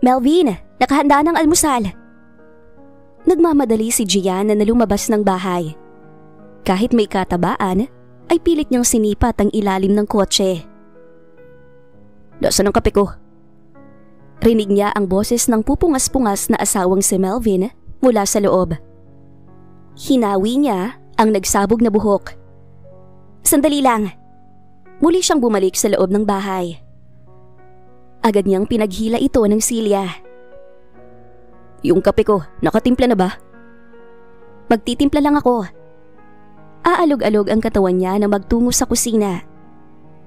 Melvin, nakahanda ng almusal. Nagmamadali si Gianna na lumabas ng bahay. Kahit may katabaan, ay pilit niyang sinipat ang ilalim ng kotse. Nasaan ang kape ko? Rinig niya ang boses ng pupungas-pungas na asawang si Melvin mula sa loob. Hinawi niya ang nagsabog na buhok. Sandali lang. Muli siyang bumalik sa loob ng bahay. Agad niyang pinaghila ito ng silya. Yung kape ko, nakatimpla na ba? Magtitimpla lang ako. Aalog-alog ang katawan niya na magtungo sa kusina.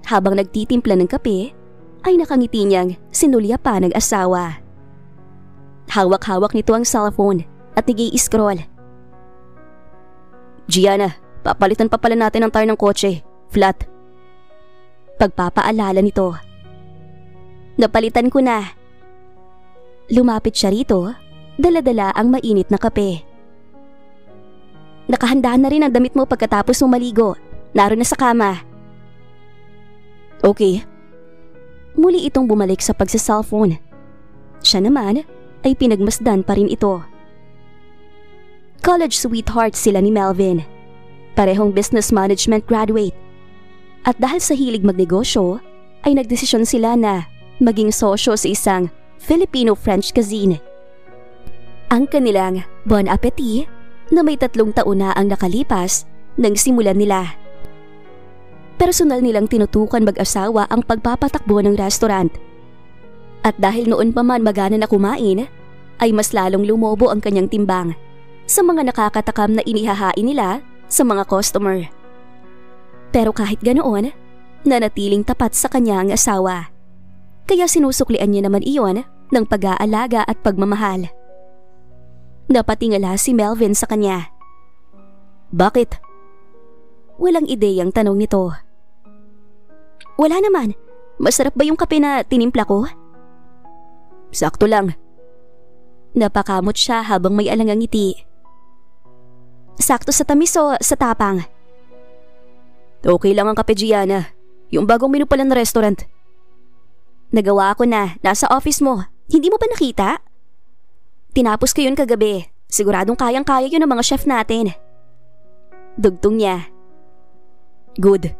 Habang nagtitimpla ng kape, ay nakangiti niyang sinulya pa ng asawa. Hawak-hawak nito ang cellphone at nag-i-scroll. Gianna, papalitan pa pala natin ang tire ng kotse. Flat. Pagpapaalala nito. Napalitan ko na. Lumapit siya rito, dala-dala ang mainit na kape. Nakahanda na rin ang damit mo pagkatapos mo maligo. Naroon na sa kama. Okay. Muli itong bumalik sa pagsa-cellphone. Siya naman ay pinagmasdan pa rin ito. College sweetheart sila ni Melvin. Parehong business management graduate. At dahil sa hilig magnegosyo, ay nagdesisyon sila na maging sosyo sa isang Filipino-French cuisine. Ang kanilang bon appetit na may 3 taon na ang nakalipas nang simulan nila. Personal nilang tinutukan mag-asawa ang pagpapatakbo ng restaurant. At dahil noon pa man magana na kumain, ay mas lalong lumobo ang kanyang timbang sa mga nakakatakam na inihahain nila sa mga customer. Pero kahit ganoon, nanatiling tapat sa kanya ang asawa. Kaya sinusuklian niya naman iyon ng pag-aalaga at pagmamahal. Napatingala si Melvin sa kanya. Bakit? Walang ideyang tanong nito. Wala naman. Masarap ba yung kape na tinimpla ko? Sakto lang. Napakamot siya habang may alangang ngiti. Sakto sa tamis o sa tapang? Okay lang ang kape, Gianna. Yung bagong menu pala ng restaurant. Nagawa ko na. Nasa office mo. Hindi mo ba nakita? Tinapos ko yun kagabi. Siguradong kayang-kaya yun ng mga chef natin. Dugtong niya. Good.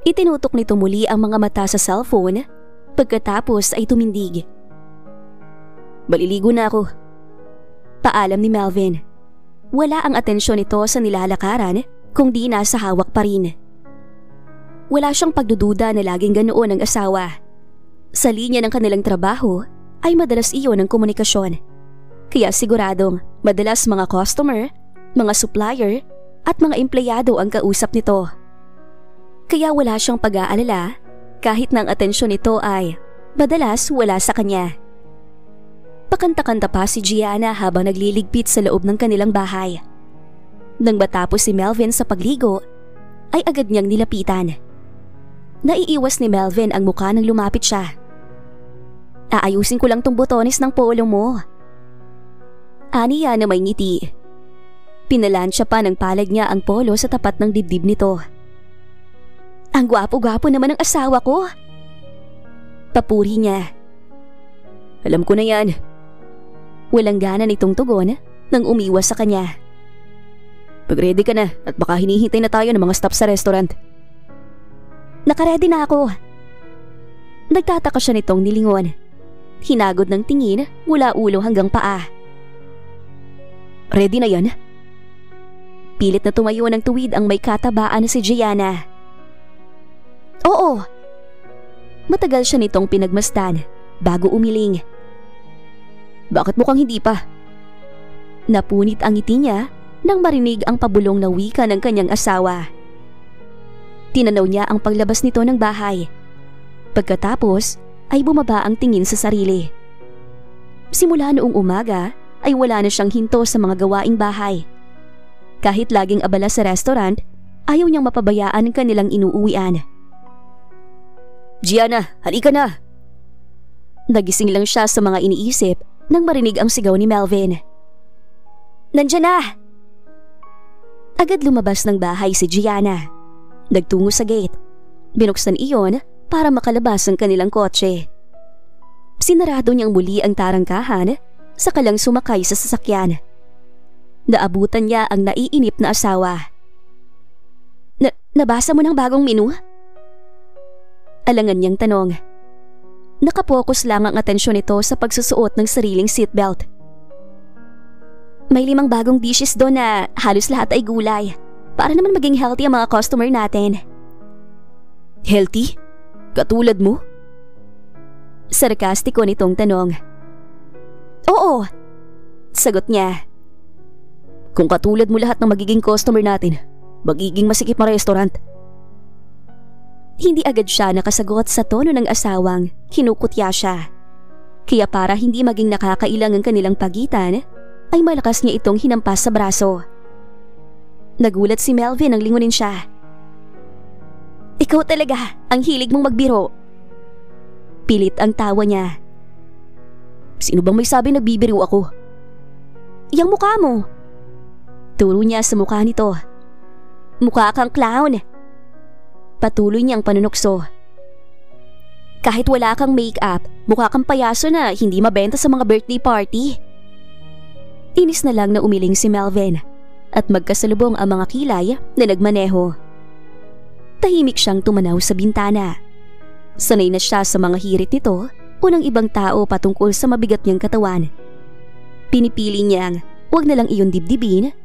Itinutok nito muli ang mga mata sa cellphone. Pagkatapos ay tumindig. Maliligo na ako. Paalam ni Melvin. Wala ang atensyon nito sa nilalakaran kundi nasa hawak pa rin. Wala siyang pagdududa na laging ganoon ang asawa. Sa linya ng kanilang trabaho ay madalas iyon ang komunikasyon. Kaya siguradong madalas mga customer, mga supplier at mga empleyado ang kausap nito. Kaya wala siyang pag-aalala kahit na ang atensyon nito ay madalas wala sa kanya. Pakanta-kanta pa si Gianna habang nagliligpit sa loob ng kanilang bahay. Nang matapos si Melvin sa pagligo, ay agad niyang nilapitan. Naiiwas ni Melvin ang mukha nang lumapit siya. Aayusin ko lang tong botones ng polo mo. Aniya na may ngiti. Pinalansya pa ng palad niya ang polo sa tapat ng dibdib nito. Ang gwapo-gwapo naman ng asawa ko. Papuri niya. Alam ko na yan. Walang gana nitong tugon nang umiwas sa kanya. Pag-ready ka na at baka hinihintay na tayo ng mga staff sa restaurant. Nakaredy na ako. Nagtataka siya nitong nilingon. Hinagod ng tingin mula ulo hanggang paa. Ready na yan? Pilit na tumayo ng tuwid ang may katabaan na si Gianna. Oo. Matagal siya nitong pinagmasdan bago umiling. Bakit mukhang hindi pa? Napunit ang ngiti niya nang marinig ang pabulong na wika ng kanyang asawa. Tinanaw niya ang paglabas nito ng bahay. Pagkatapos ay bumaba ang tingin sa sarili. Simula noong umaga ay wala na siyang hinto sa mga gawaing bahay. Kahit laging abala sa restaurant, ayaw niyang mapabayaan ang kanilang inuuwian. Gianna, halika na! Nagising lang siya sa mga iniisip nang marinig ang sigaw ni Melvin. Nandiyan na! Agad lumabas ng bahay si Gianna. Nagtungo sa gate. Binuksan iyon para makalabas ang kanilang kotse. Sinarado niyang muli ang tarangkahan saka lang sumakay sa sasakyan. Naabutan niya ang naiinip na asawa. Nabasa mo ng bagong menu? Alangan niyang tanong. Nakapokus lang ang atensyon nito sa pagsusuot ng sariling seatbelt. May 5 bagong dishes doon na halos lahat ay gulay para naman maging healthy ang mga customer natin. Healthy? Katulad mo? Sarkastiko nitong tanong. Oo, sagot niya. Kung katulad mo lahat ng magiging customer natin, magiging masikip na restaurant. Hindi agad siya nakasagot sa tono ng asawang kinukutya siya. Kaya para hindi maging nakakailang ang kanilang pagitan, ay malakas niya itong hinampas sa braso. Nagulat si Melvin nang lingunin siya. Ikaw talaga, ang hilig mong magbiro. Pilit ang tawa niya. Sino bang may sabi nagbibiro ako? Yang mukha mo. Turo niya sa mukha nito. Mukha kang clown. Patuloy niyang panunukso. Kahit wala kang make-up, mukha kang payaso na hindi mabenta sa mga birthday party. Inis na lang na umiling si Melvin at magkasalubong ang mga kilay na nagmaneho. Tahimik siyang tumanaw sa bintana. Sanay na siya sa mga hirit nito o ng ibang tao patungkol sa mabigat niyang katawan. Pinipili niyang huwag na lang iyon dibdibin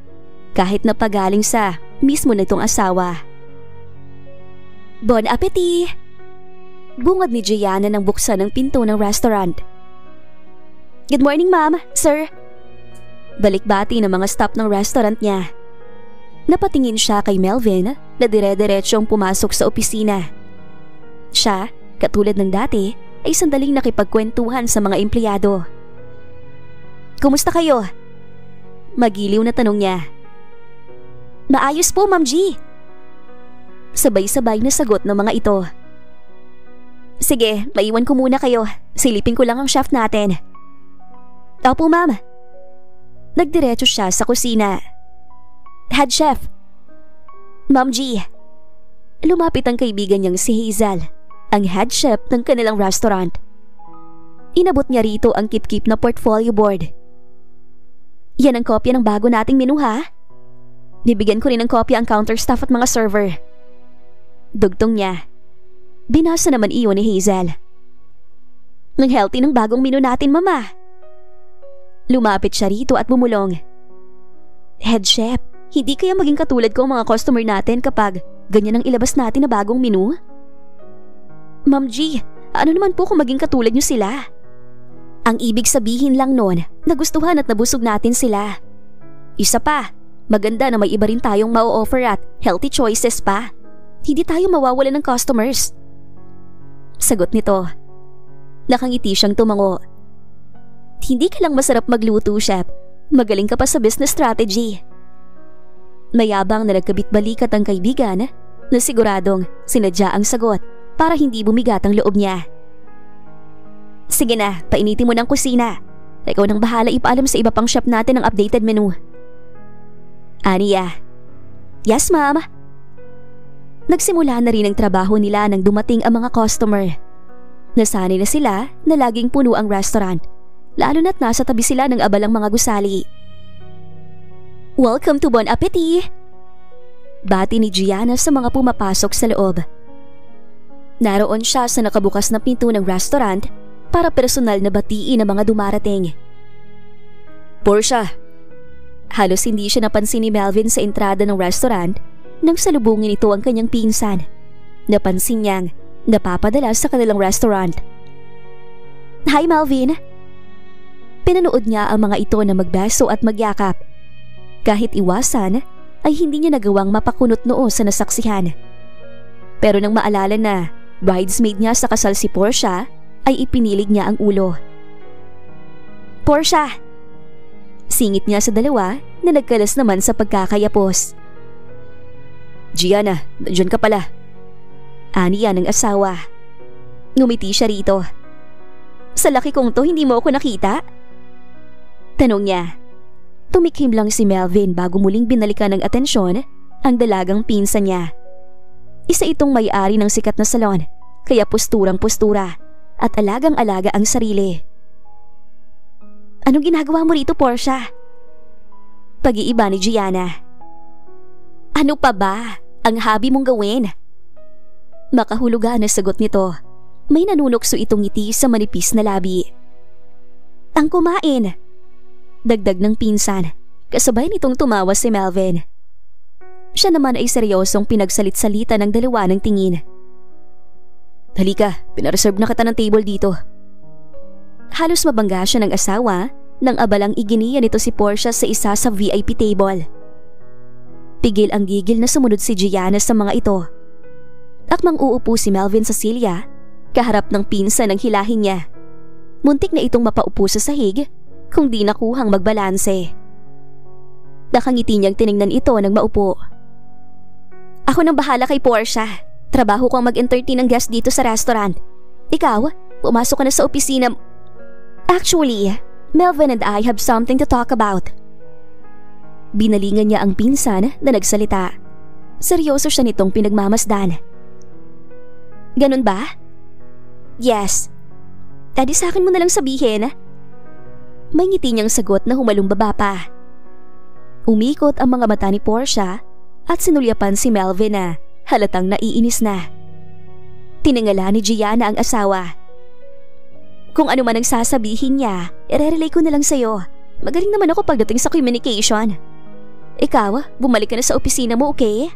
kahit na pagaling sa mismo na itong asawa. Bon appetit! Bungad ni Gianna nang buksan ang pinto ng restaurant. Good morning, ma'am, sir. Balikbati ng mga staff ng restaurant niya. Napatingin siya kay Melvin na dire-diretsyong pumasok sa opisina. Siya, katulad ng dati, ay sandaling nakipagkwentuhan sa mga empleyado. Kumusta kayo? Magiliw na tanong niya. Maayos po, Ma'am G. Sabay-sabay na sagot ng mga ito. Sige, maiwan ko muna kayo. Silipin ko lang ang chef natin. Opo, ma'am. Nagdiretso siya sa kusina. Head chef. Ma'am G. Lumapit ang kaibigan niyang si Hazel, ang head chef ng kanilang restaurant. Inabot niya rito ang kip-kip na portfolio board. Yan ang kopya ng bago nating menu, ha? Bibigyan ko rin ng kopya ang counter staff at mga server. Dugtong niya. Binasa naman iyon ni Hazel. Ang healthy ng bagong menu natin, mama. Lumapit siya rito at bumulong. Head chef, hindi kaya maging katulad ko ang mga customer natin kapag ganyan ang ilabas natin na bagong menu? Ma'am G, ano naman po kung maging katulad niyo sila? Ang ibig sabihin lang nun, nagustuhan at nabusog natin sila. Isa pa, maganda na may iba rin tayong mau-offer at healthy choices pa. Hindi tayo mawawalan ng customers. Sagot nito. Nakangiti siyang tumango. Hindi ka lang masarap magluto, chef. Magaling ka pa sa business strategy. Mayabang na nagkabit-balikat ang kaibigan na siguradong sinadya ang sagot para hindi bumigat ang loob niya. Sige na, painitin mo ng kusina. Ikaw nang bahala ipaalam sa iba pang chef natin ang updated menu. Aniya. Yes, ma'am. Nagsimula na rin ang trabaho nila nang dumating ang mga customer. Nasanay na sila na laging puno ang restaurant, lalo na't nasa tabi sila ng abalang mga gusali. Welcome to Bon Appetit! Bati ni Gianna sa mga pumapasok sa loob. Naroon siya sa nakabukas na pinto ng restaurant para personal na batiin ang mga dumarating. Portia! Halos hindi siya napansin ni Melvin sa entrada ng restaurant nang salubungin ito ang kanyang pinsan. Napansin niyang napapadala sa kanilang restaurant. Hi, Melvin! Pinanood niya ang mga ito na magbeso at magyakap. Kahit iwasan, ay hindi niya nagawang mapakunot noo sa nasaksihan. Pero nang maalala na bridesmaid niya sa kasal si Portia, ay ipinilig niya ang ulo. Portia! Singit niya sa dalawa na nagkalas naman sa pagkakayapos. Gianna, nandiyan ka pala. Aniya ng asawa. Ngumiti siya rito. Sa laki kong to, hindi mo ako nakita? Tanong niya. Tumikhim lang si Melvin bago muling binalikan ng atensyon ang dalagang pinsan niya. Isa itong may-ari ng sikat na salon, kaya posturang-postura at alagang-alaga ang sarili. Anong ginagawa mo rito, Portia? Pag-iiba ni Gianna. Ano pa ba ang hobby mong gawin? Makahulugan na sagot nito. May nanunokso itong ngiti sa manipis na labi. Ang kumain. Dagdag ng pinsan, kasabay nitong tumawa si Melvin. Siya naman ay seryosong pinagsalit-salita ng dalawa ng tingin. Halika, pinareserve na kita ng table dito. Halos mabangga siya ng asawa nang abalang iginiya nito si Portia sa isa sa VIP table. Pigil ang gigil na sumunod si Gianna sa mga ito. Akmang uupo si Melvin sa silya, kaharap ng pinsan ng hilahin niya. Muntik na itong mapaupo sa sahig kung di nakuhang magbalanse. Nakangiti niyang tiningnan ito nang maupo. Ako nang bahala kay Portia. Trabaho kong mag-entertain ng guest dito sa restaurant. Ikaw, pumasok ka na sa opisina. Actually, Melvin and I have something to talk about. Binalingan niya ang pinsan na nagsalita. Seryoso siya nitong pinagmamasdan. Ganun ba? Yes. Daddy, sa akin mo na lang sabihin. May ngiti niyang sagot na humalumbaba pa. Umikot ang mga mata ni Portia at sinulyapan si Melvin na halatang naiinis na. Tiningala ni Gianna ang asawa. Kung ano man ang sasabihin niya, irerelay ko na lang sa'yo. Magaling naman ako pagdating sa communication. Ikaw, bumalik ka na sa opisina mo, okay?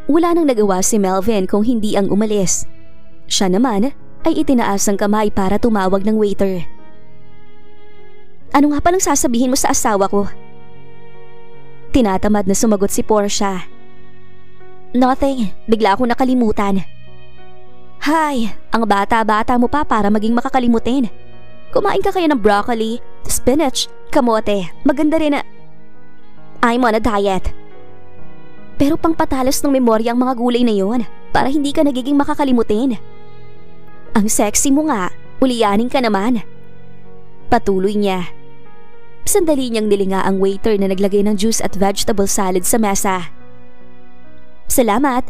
Wala nang nagawa si Melvin kung hindi ang umalis. Siya naman ay itinaas ang kamay para tumawag ng waiter. Ano nga palang sasabihin mo sa asawa ko? Tinatamad na sumagot si Portia. Nothing, bigla akong nakalimutan. Hay, ang bata-bata mo pa para maging makakalimutin. Kumain ka kaya ng broccoli, spinach, kamote, maganda rin na... I'm on a diet. Pero pangpatalas ng memorya ang mga gulay na yon para hindi ka nagiging makakalimutin. Ang sexy mo nga, ulianin ka naman. Patuloy niya. Sandali niyang nilinga ang waiter na naglagay ng juice at vegetable salad sa mesa. Salamat.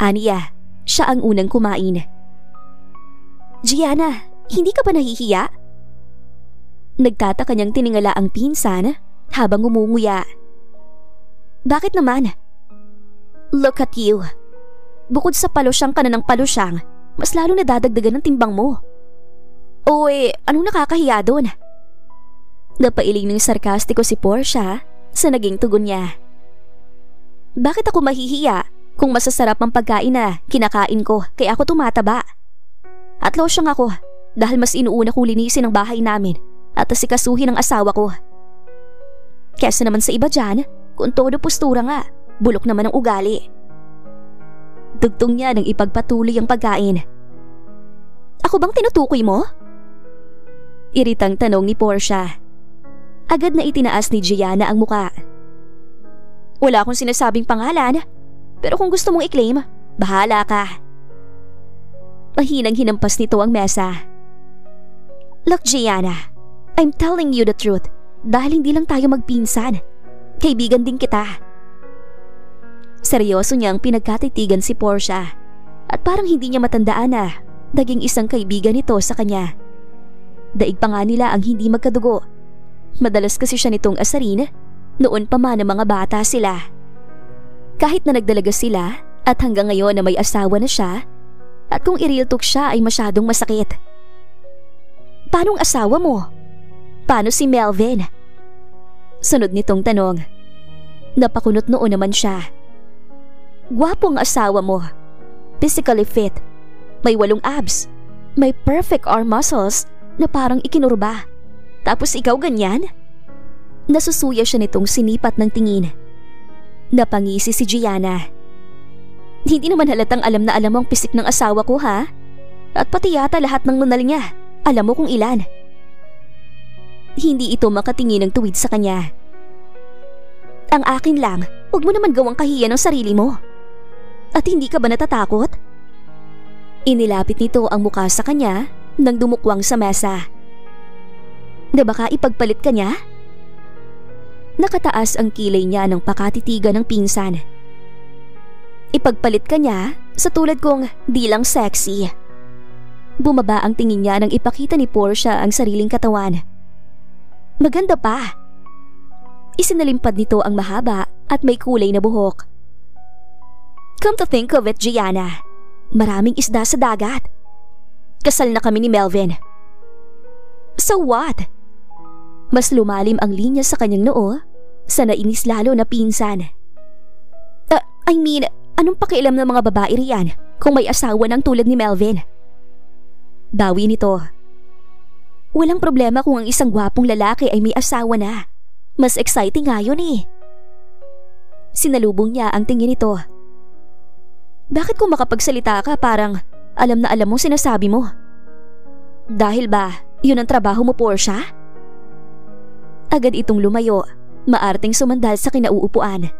Aniya, siya ang unang kumain. Gianna, hindi ka ba nahihiya? Nagtataka niyang tiningala ang pinsan habang umunguya. Bakit naman? Look at you. Bukod sa palusyang ka na ng palusyang, mas lalo nadadagdagan ng timbang mo. Oy, anong nakakahiya doon? Napailing ng sarkastiko si Portia sa naging tugon niya. Bakit ako mahihiya kung masasarap ang pagkain na kinakain ko kaya ako tumataba? At losyang ako dahil mas inuuna kong linisin ang bahay namin at asikasuhin ang asawa ko. Kesa naman sa iba dyan, kung todo postura nga, bulok naman ang ugali. Dugtong niya nang ipagpatuloy ang pagkain. Ako bang tinutukoy mo? Iritang tanong ni Portia. Agad na itinaas ni Gianna ang muka. Wala akong sinasabing pangalan, pero kung gusto mong i-claim, bahala ka. Mahinang hinampas nito ang mesa. Look, Gianna, I'm telling you the truth dahil hindi lang tayo magpinsan. Kaibigan din kita. Seryoso niyang pinagkatitigan si Portia at parang hindi niya matandaan na naging isang kaibigan nito sa kanya. Daig pa nga nila ang hindi magkadugo. Madalas kasi siya nitong asarin noon pa man ng mga bata sila. Kahit na nagdalaga sila at hanggang ngayon na may asawa na siya at kung i-real talk siya ay masyadong masakit. Paanong asawa mo? Paano si Melvin? Sunod nitong tanong. Napakunot noon naman siya. Gwapo ang asawa mo. Physically fit. May 8 abs. May perfect arm muscles na parang ikinurba. Tapos ikaw ganyan? Nasusuya siya nitong sinipat ng tingin. Napangisi si Gianna. Hindi naman halatang alam na alam mo ang pisik ng asawa ko, ha? At pati yata lahat ng nunal niya. Alam mo kung ilan. Hindi ito makatingin ng tuwid sa kanya. Ang akin lang, huwag mo naman gawang kahiya ng sarili mo. At hindi ka ba natatakot? Inilapit nito ang mukha sa kanya nang dumukwang sa mesa. Na baka ipagpalit ka niya? Nakataas ang kilay niya ng pakatitigan ng pinsan. Ipagpalit ka niya sa tulad kong di lang sexy. Bumaba ang tingin niya nang ipakita ni Portia ang sariling katawan. Maganda pa. Isinalimpad nito ang mahaba at may kulay na buhok. Come to think of it, Gianna, maraming isda sa dagat. Kasal na kami ni Melvin. So what? Mas lumalim ang linya sa kanyang noo sa nainis lalo na pinsan. Anong pakialam ng mga babae riyan kung may asawa ng tulad ni Melvin? Bawi nito. Walang problema kung ang isang gwapong lalaki ay may asawa na. Mas exciting nga yun eh. Sinalubong niya ang tingin nito. Bakit kung makapagsalita ka parang alam na alam mo sinasabi mo? Dahil ba yun ang trabaho mo, Portia? Agad itong lumayo, maarting sumandal sa kinauupuan.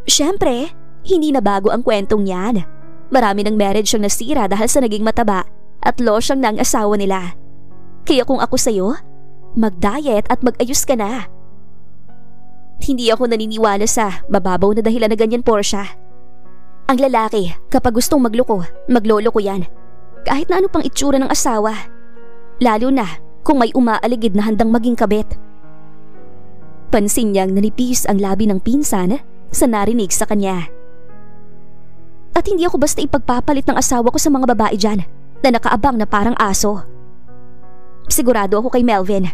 Siyempre, hindi na bago ang kwentong yan. Marami ng marriage siyang nasira dahil sa naging mataba at losyang ng asawa nila. Kaya kung ako sa'yo, mag-diet at mag-ayos ka na. Hindi ako naniniwala sa mababaw na dahilan na ganyan, Portia. Ang lalaki, kapag gustong magloko, magloloko yan. Kahit na ano pang itsura ng asawa. Lalo na kung may umaaligid na handang maging kabit. Pansin niyang nanipis ang labi ng pinsan sa narinig sa kanya. At hindi ako basta ipagpapalit ng asawa ko sa mga babae dyan na nakaabang na parang aso. Sigurado ako kay Melvin.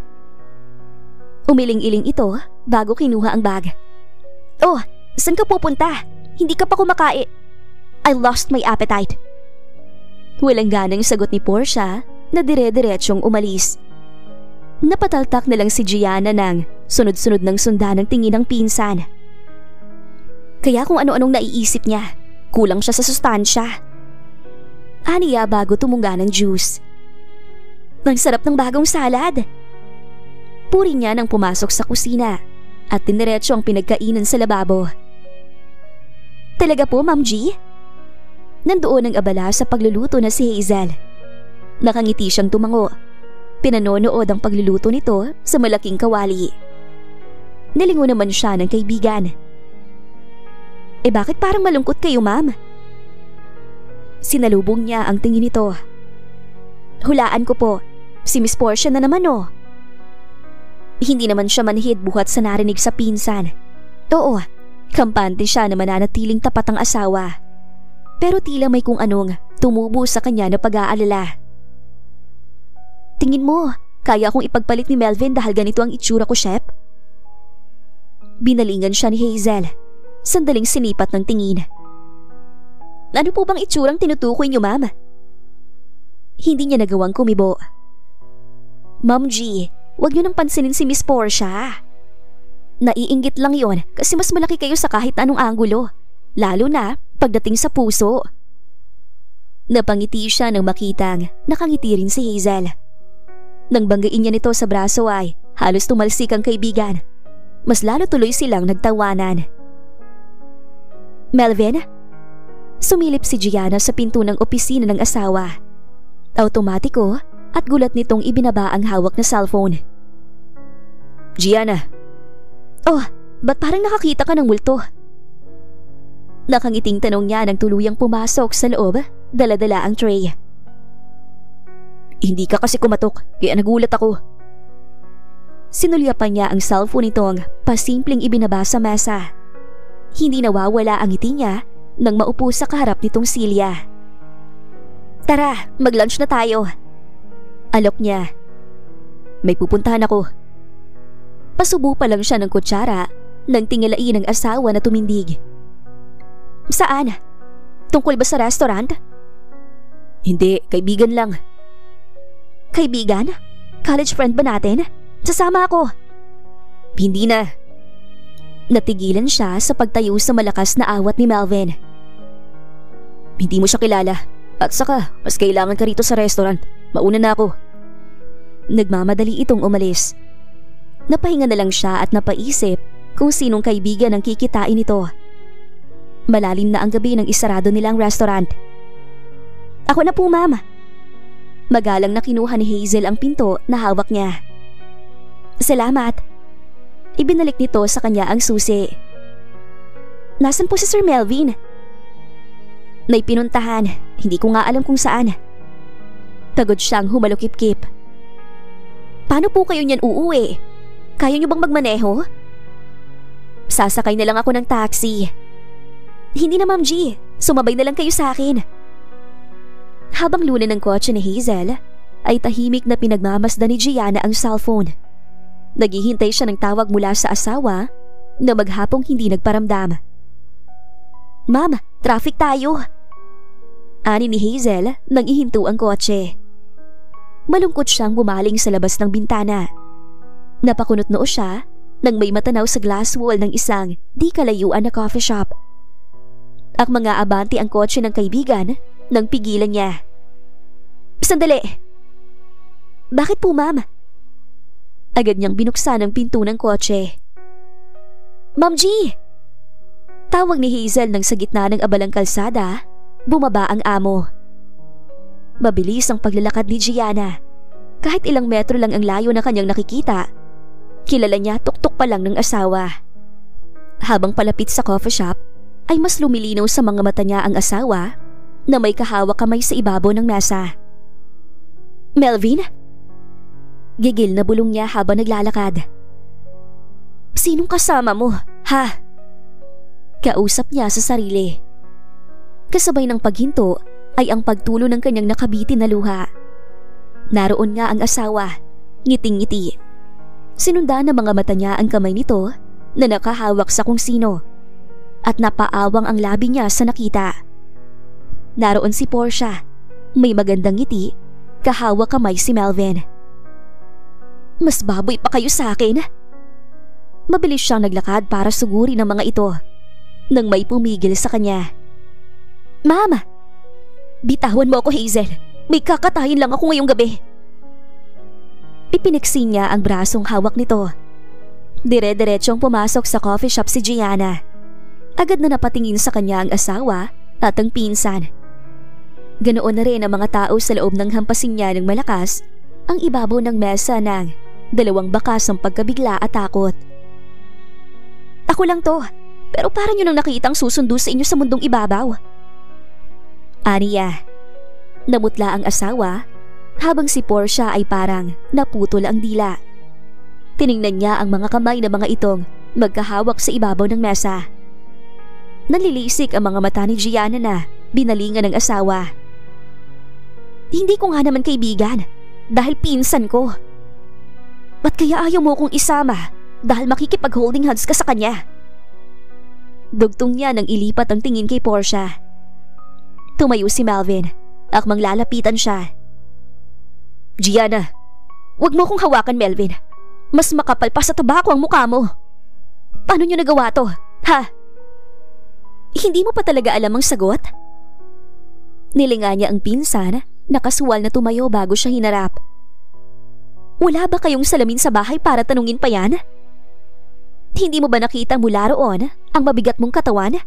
Umiling-iling ito bago kinuha ang bag. Oh, saan ka pupunta? Hindi ka pa kumakain. I lost my appetite. Walang ganang sagot ni Portia na dire-diretsyong umalis. Napataltak na lang si Gianna nang sunod-sunod ng sundan ng tingin ng pinsan. Kaya kung ano-anong naiisip niya, kulang siya sa sustansya. Aniya bago tumunga ng juice. Ang sarap ng bagong salad. Puri niya nang pumasok sa kusina at diniretso ang pinagkainan sa lababo. Talaga po, Ma'am G? Nandoon ang abala sa pagluluto na si Hazel. Nakangiti siyang tumango. Pinanonood ang pagluluto nito sa malaking kawali. Nilingo naman siya ng kaibigan. Bakit parang malungkot kayo, ma'am? Sinalubong niya ang tingin nito. Hulaan ko po, si Miss Portia na naman oh. Hindi naman siya manhid buhat sa narinig sa pinsan. Oo, kampante siya na mananatiling tapat ang asawa. Pero tila may kung anong tumubo sa kanya na pag-aalala. Tingin mo, kaya akong ipagpalit ni Melvin dahil ganito ang itsura ko, Shep? Binalingan siya ni Hazel. Sandaling sinipat ng tingin. Ano po bang itsurang tinutukoy niyo, ma'am? Hindi niya nagawang kumibo. Ma'am G, huwag niyo nang pansinin si Miss Portia. Naiinggit lang yon kasi mas malaki kayo sa kahit anong anggulo. Lalo na pagdating sa puso. Napangiti siya nang makitang nakangiti rin si Hazel. Nang banggain niya nito sa braso ay halos tumalsik ang kaibigan. Mas lalo tuloy silang nagtawanan. Melvin? Sumilip si Gianna sa pinto ng opisina ng asawa. Automatiko at gulat nitong ibinaba ang hawak na cellphone. Gianna. Oh, ba't parang nakakita ka ng multo? Nakangiting tanong niya nang tuluyang pumasok sa loob, dala-dala ang tray. Hindi ka kasi kumatok, kaya nagulat ako. Sinulyapan niya ang cellphone nitong pasimpleng ibinaba sa mesa. Hindi nawawala ang ngiti niya nang maupo sa kaharap nitong Celia. Tara, mag-lunch na tayo. Alok niya. May pupuntahan ako. Pasubo pa lang siya ng kutsara nang tingalain ng asawa na tumindig. Saan? Tungkol ba sa restaurant? Hindi, kaibigan lang. Kaibigan? College friend ba natin? Sasama ako. Hindi na. Natigilan siya sa pagtayo sa malakas na awat ni Melvin. Hindi mo siya kilala. At saka, mas kailangan ka rito sa restaurant. Mauna na ako. Nagmamadali itong umalis. Napahinga na lang siya at napaisip kung sinong kaibigan ang kikitain nito. Malalim na ang gabi ng isarado nilang restaurant. Ako na po, ma'am. Magalang na kinuha ni Hazel ang pinto na hawak niya. Salamat. Ibinalik nito sa kanya ang susi. Nasaan po si Sir Melvin? May pinuntahan, hindi ko nga alam kung saan. Pagod siyang humalukip-kip. Paano po kayo niyan uuwi? Kaya niyo bang magmaneho? Sasakay na lang ako ng taxi. Hindi na, Ma'am G. Sumabay na lang kayo sa akin. Habang luna ng kotse ni Hazel, ay tahimik na pinagmamasdan ni Gianna ang cellphone. Naghihintay siya ng tawag mula sa asawa na maghapong hindi nagparamdam. Ma'am, traffic tayo. Ani ni Hazel nang ihinto ang kotse. Malungkot siyang bumaling sa labas ng bintana. Napakunot noo siya nang may matanaw sa glass wall ng isang di kalayuan na coffee shop. Mga abante ang kotse ng kaibigan nang pigilan niya. Sandali! Bakit po, ma'am? Agad niyang binuksan ang pinto ng kotse. Ma'am G! Tawag ni Hazel nang sa gitna ng abalang kalsada, bumaba ang amo. Mabilis ang paglalakad ni Gianna. Kahit ilang metro lang ang layo na kanyang nakikita, kilala niya tuktok pa lang ng asawa. Habang palapit sa coffee shop, ay mas lumilinaw sa mga mata niya ang asawa na may kahawak kamay sa ibabaw ng mesa. Melvin? Gigil na bulong niya habang naglalakad. Sinong kasama mo, ha? Kausap niya sa sarili. Kasabay ng paghinto ay ang pagtulo ng kanyang nakabitin na luha. Naroon nga ang asawa, ngiting-ngiti. Sinundan ng mga mata niya ang kamay nito na nakahawak sa kung sino at napaawang ang labi niya sa nakita. Naroon si Portia, may magandang ngiti, kahawak kamay si Melvin. Mas baboy pa kayo sa akin. Mabilis siyang naglakad para suguri ng mga ito nang may pumigil sa kanya. Mama! Bitawan mo ako, Hazel. May kakatayin lang ako ngayong gabi. Ipiniksi niya ang brasong hawak nito. Dire-diretsong pumasok sa coffee shop si Gianna. Agad na napatingin sa kanya ang asawa at ang pinsan. Ganoon na rin ang mga tao sa loob ng hampasin niya ng malakas ang ibabaw ng mesa ng dalawang bakas ng pagkabigla at takot. Ako lang to, pero parang yun ang nakitang susundo sa inyo sa mundong ibabaw. Aniya. Namutla ang asawa habang si Portia ay parang naputol ang dila. Tiningnan niya ang mga kamay na mga itong magkahawak sa ibabaw ng mesa. Nalilisik ang mga mata ni Gianna na binalingan ng asawa. Hindi ko nga naman kaibigan dahil pinsan ko. Ba't kaya ayaw mo kong isama dahil makikipag-holding hands ka sa kanya? Dugtong niya nang ilipat ang tingin kay Portia. Tumayo si Melvin, akmang lalapitan siya. Gianna, wag mo kong hawakan, Melvin. Mas makapal pa sa tabako ang mukha mo. Paano niyo nagawa to, ha? Hindi mo pa talaga alam ang sagot? Nilinga niya ang pinsan, nakasuwal na tumayo bago siya hinarap. Wala ba kayong salamin sa bahay para tanungin pa yan? Hindi mo ba nakita mula roon ang mabigat mong katawan?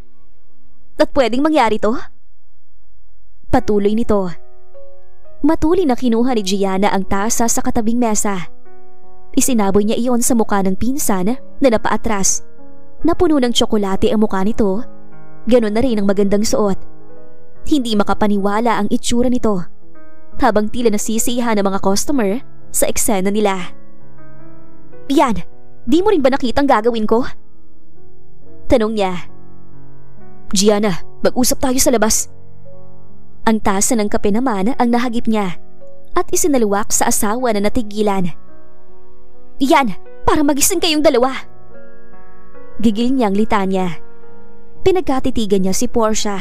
At pwedeng mangyari to? Patuloy nito. Matuli na kinuha ni Gianna ang tasa sa katabing mesa. Isinaboy niya iyon sa mukha ng pinsan na napaatras. Napuno ng tsokolate ang mukha nito. Ganon na rin ang magandang suot. Hindi makapaniwala ang itsura nito habang tila nasisiyahan ng mga customer sa eksena nila. Yan, di mo rin ba nakitang gagawin ko? Tanong niya. Gianna, mag-usap tayo sa labas. Ang tasa ng kape naman ang nahagip niya at isinaluwak sa asawa na natigilan. Yan, para magising kayong dalawa. Gigil niyang litanya. Pinagkatitigan niya si Portia.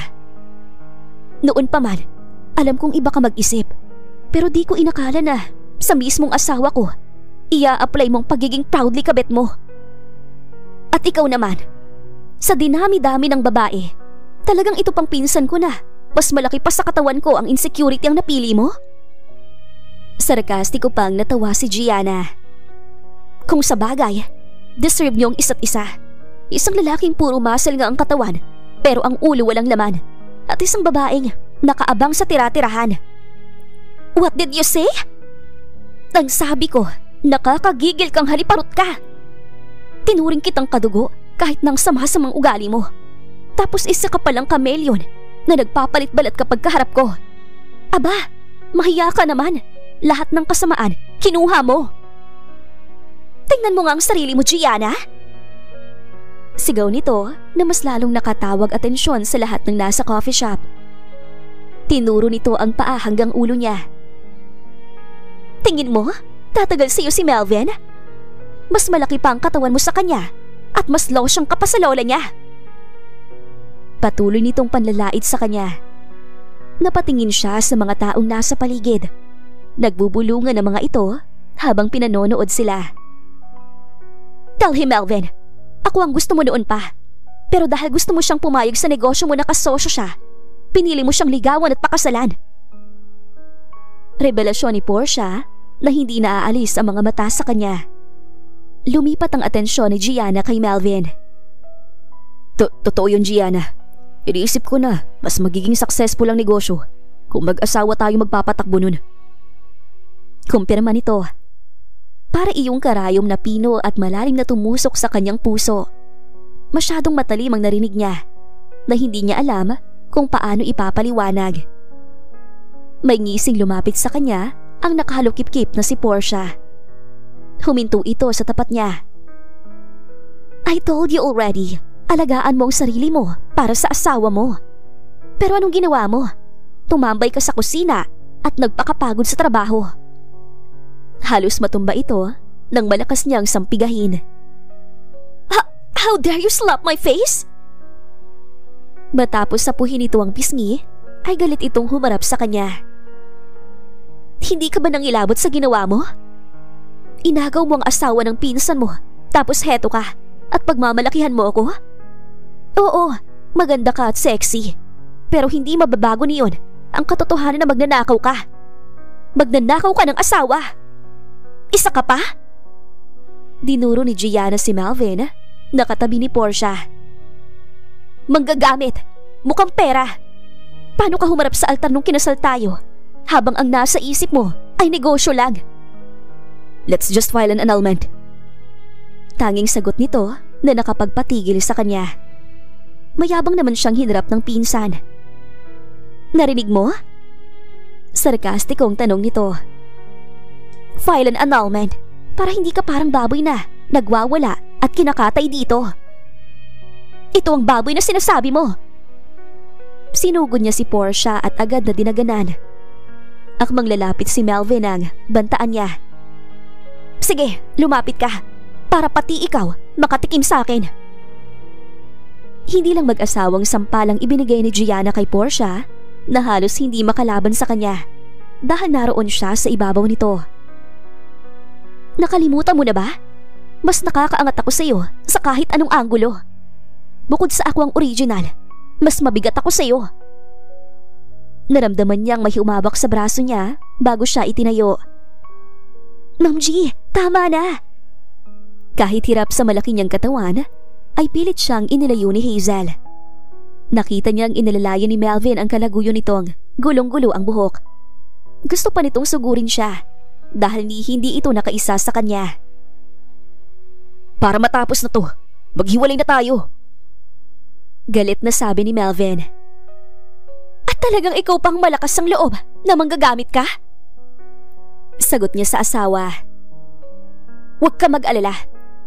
Noon pa man, alam kong iba ka mag-isip, pero di ko inakala na sa mismong asawa ko ia-apply mong pagiging proudly kabet mo. At ikaw naman, sa dinami-dami ng babae, talagang ito pang pinsan ko na mas malaki pa sa katawan ko ang insecurity ang napili mo? Sarkastiko pang natawa si Gianna. Kung sa bagay, deserve niyong isa't isa. Isang lalaking puro muscle nga ang katawan, pero ang ulo walang laman. At isang babaeng nakaabang sa tira-tirahan. What did you say? Ang sabi ko, nakakagigil kang haliparot ka. Tinuring kitang kadugo kahit nang sama-samang ugali mo. Tapos isa ka palang kamelyon na nagpapalit-balat kapag kaharap ko. Aba, Mahiya ka naman. Lahat ng kasamaan, kinuha mo. Tingnan mo nga ang sarili mo, Gianna. Sigaw nito na mas lalong nakatawag atensyon sa lahat ng nasa coffee shop. Tinuro nito ang paa hanggang ulo niya. Tingin mo, tatagal sa'yo si Melvin? Mas malaki pa ang katawan mo sa kanya at mas losyang ka pa sa lola niya. Patuloy nitong panlalait sa kanya. Napatingin siya sa mga taong nasa paligid. Nagbubulungan ang mga ito habang pinanonood sila. Tell him, Melvin. Ako ang gusto mo noon pa. Pero dahil gusto mo siyang pumayag sa negosyo mo na kasosyo siya, pinili mo siyang ligawan at pakasalan. Revelasyon ni Portia na hindi naaalis ang mga mata sa kanya. Lumipat ang atensyon ni Gianna kay Melvin. Totoo yun, Gianna. Iniisip ko na mas magiging successful ang negosyo kung mag-asawa tayo magpapatakbo nun. Kumpirma nito. Para iyong karayom na pino at malalim na tumusok sa kanyang puso. Masyadong matalim ang narinig niya na hindi niya alam kung paano ipapaliwanag. May ngising lumapit sa kanya ang nakahalukip-kip na si Portia. Huminto ito sa tapat niya. I told you already, alagaan mo ang sarili mo para sa asawa mo. Pero anong ginawa mo? Tumambay ka sa kusina at nagpakapagod sa trabaho. Halos matumba ito nang malakas niyang sampigahin. How dare you slap my face? Matapos sapuhin ito ang pisngi, ay galit itong humarap sa kanya. Hindi ka ba nangilabot sa ginawa mo? Inagaw mo ang asawa ng pinsan mo, tapos heto ka, at pagmamalakihan mo ako? Oo, maganda ka at sexy. Pero hindi mababago niyon ang katotohanan na magnanakaw ka. Magnanakaw ka ng asawa. Isa ka pa? Dinuro ni Gianna si Melvin, nakatabi ni Portia. Manggagamit, mukhang pera. Paano ka humarap sa altar nung kinasal tayo, habang ang nasa isip mo ay negosyo lang? Let's just file an annulment. Tanging sagot nito na nakapagpatigil sa kanya. Mayabang naman siyang hinarap ng pinsan. Narinig mo? Sarkastikong tanong nito. File an annulment para hindi ka parang baboy na nagwawala at kinakatay dito. Ito ang baboy na sinasabi mo. Sinugod niya si Portia at agad na dinaganan. Akmang lalapit si Melvin ang bantaan niya. Sige, lumapit ka para pati ikaw makatikim sa akin. Hindi lang mag-asawang sampalang ibinigay ni Gianna kay Portia na halos hindi makalaban sa kanya dahil naroon siya sa ibabaw nito. Nakalimutan mo na ba? Mas nakakaangat ako sa iyo sa kahit anong anggulo. Bukod sa ako ang original, mas mabigat ako sa iyo. Naramdaman niyang may humabak sa braso niya bago siya itinayo. Ma'am G, tama na! Kahit hirap sa malaki niyang katawan, ay pilit siyang inilayo ni Hazel. Nakita niyang inilalayan ni Melvin ang kalaguyo nitong gulong-gulo ang buhok. Gusto pa nitong sugurin siya dahil hindi ito nakaisa sa kanya. Para matapos na to, maghiwalay na tayo. Galit na sabi ni Melvin. At talagang ikaw pang malakas ang loob na manggagamit ka? Sagot niya sa asawa. Huwag ka mag-alala.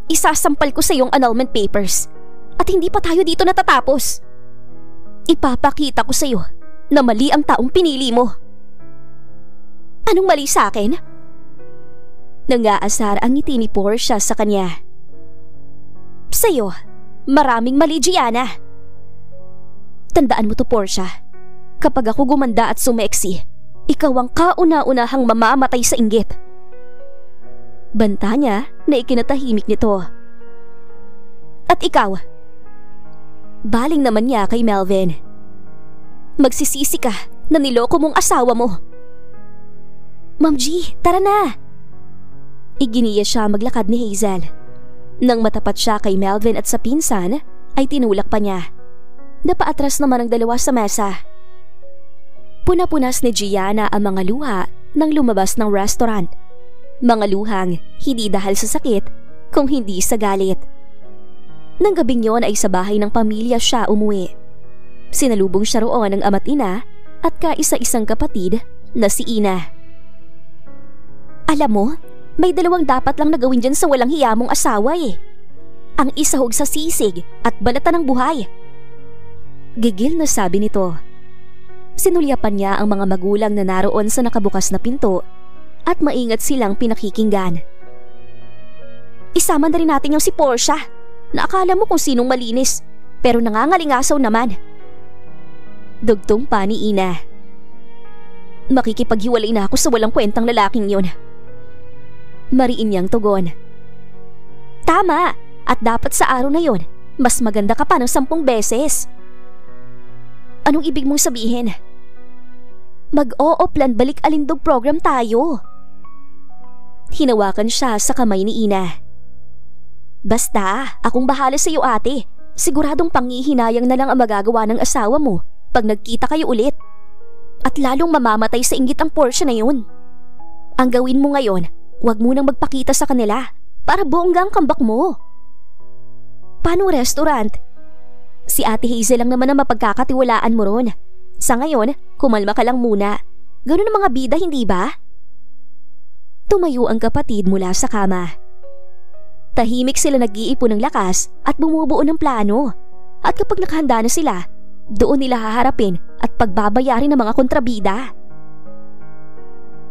Isasampal ko sa iyong annulment papers at hindi pa tayo dito natatapos. Ipapakita ko sa iyo na mali ang taong pinili mo. Anong mali sa akin? Nangaasar ang ngiti ni Portia sa kanya. Sa iyo, maraming mali, Gianna. Tandaan mo to, Portia. Kapag ako gumanda at sumeksi, ikaw ang kauna-unahang mamamatay sa inggit. Banta niya na ikinatahimik nito. At ikaw? Baling naman niya kay Melvin. Magsisisi ka na niloko mong asawa mo. Ma'am G, tara na! Iginiya siya maglakad ni Hazel. Nang matapat siya kay Melvin at sa pinsan, ay tinulak pa niya. Napaatras naman ang dalawa sa mesa. Punapunas ni Gianna ang mga luha nang lumabas ng restaurant. Mga luhang hindi dahil sa sakit, kung hindi sa galit. Nang gabing yon ay sa bahay ng pamilya siya umuwi. Sinalubong siya roon ng ama't ina at kaisa-isang kapatid na si Ina. Alam mo, may dalawang dapat lang na gawin dyan sa walang hiya mong asawa eh. Ang isahog sa sisig at balatan ng buhay. Gigil na sabi nito. Sinulyapan niya ang mga magulang na naroon sa nakabukas na pinto at maingat silang pinakikinggan. Isama na rin natin yung si Portia na akala mo kung sinong malinis pero nangangalingasaw naman. Dugtong pa ni Ina. Makikipaghiwalay na ako sa walang kwentang lalaking yon. Mariin niyang tugon. Tama, at dapat sa araw na yon, mas maganda ka pa ng 10 beses. Anong ibig mong sabihin? Mag-o-plan balik alindog program tayo. Hinawakan siya sa kamay ni Ina. Basta, akong bahala sa iyo ate. Siguradong panghihinayang na lang ang magagawa ng asawa mo pag nagkita kayo ulit. At lalong mamamatay sa inggit ang Portia na yun. Ang gawin mo ngayon, huwag munang magpakita sa kanila para bongga ang kambak mo. Paano restaurant? Si Ate Hazel lang naman ang mapagkakatiwalaan mo ron. Sa ngayon, kumalma ka lang muna. Ganun ang mga bida, hindi ba? Tumayo ang kapatid mula sa kama. Tahimik sila nag-iipon ng lakas at bumubuo ng plano. At kapag nakahanda na sila, doon nila haharapin at pagbabayarin ng mga kontrabida.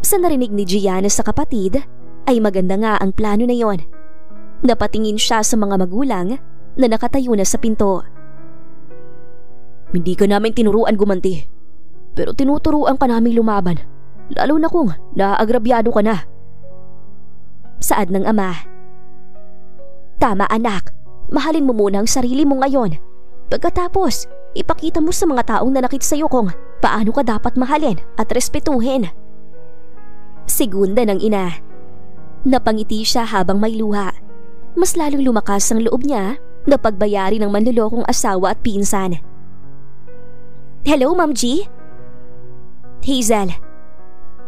Sa narinig ni Gianna sa kapatid, ay maganda nga ang plano na yon. Napatingin siya sa mga magulang na nakatayo na sa pinto. Hindi ka namin tinuruan gumanti, pero tinuturuan ka namin lumaban, lalo na kung naaagrabyado ka na. Saad ng ama. Tama anak, mahalin mo muna ang sarili mo ngayon. Pagkatapos, ipakita mo sa mga taong nanakit sa iyo kung paano ka dapat mahalin at respetuhin. Segunda ng ina. Napangiti siya habang may luha. Mas lalong lumakas ang loob niya na pagbayari ng manlolokong asawa at pinsan. Hello, Ma'am G? Hazel.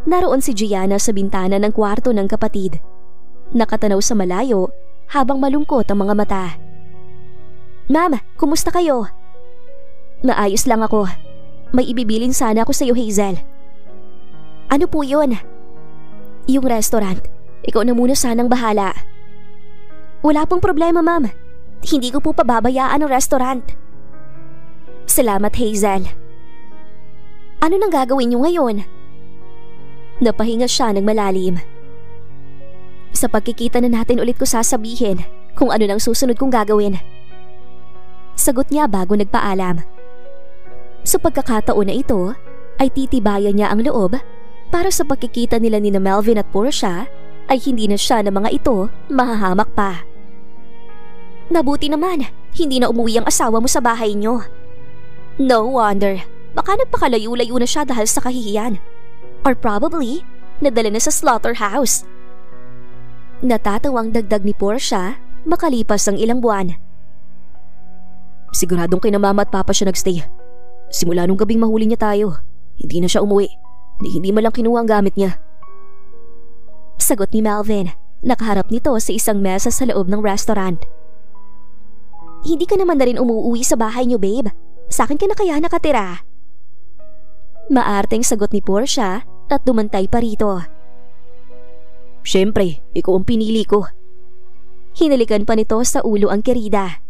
Naroon si Gianna sa bintana ng kwarto ng kapatid. Nakatanaw sa malayo habang malungkot ang mga mata. Ma'am, kumusta kayo? Maayos lang ako. May ibibilin sana ako sa iyo, Hazel. Ano po yun? Yung restaurant. Ikaw na muna sanang bahala. Wala pong problema, ma'am. Hindi ko po pababayaan ang restaurant. Salamat, Hazel. Ano nang gagawin niyo ngayon? Napahinga siya ng malalim. Sa pagkikita na natin ulit ko sasabihin kung ano nang susunod kong gagawin. Sagot niya bago nagpaalam. Sa pagkakataon na ito, ay titibayan niya ang loob para sa pagkikita nila ni Melvin at Portia ay hindi na siya ng mga ito mahahamak pa. Mabuti naman, hindi na umuwi ang asawa mo sa bahay niyo. No wonder, baka nagpakalayo-layo na siya dahil sa kahihiyan. Or probably, nadala na sa slaughterhouse. Natatawang dagdag ni Portia makalipas ang ilang buwan. Siguradong kay na mama at papa siya nagstay. Simula nung gabing mahuli niya tayo, hindi na siya umuwi. Hindi man lang kinuha ang gamit niya. Sagot ni Melvin, nakaharap nito sa isang mesa sa loob ng restaurant. Hindi ka naman na rin umuwi sa bahay niyo, babe. Sa akin ka na kaya nakatira? Maarteng sagot ni Portia at dumantay pa rito. Siyempre, ikaw ang pinili ko. Hinalikan pa nito sa ulo ang kerida.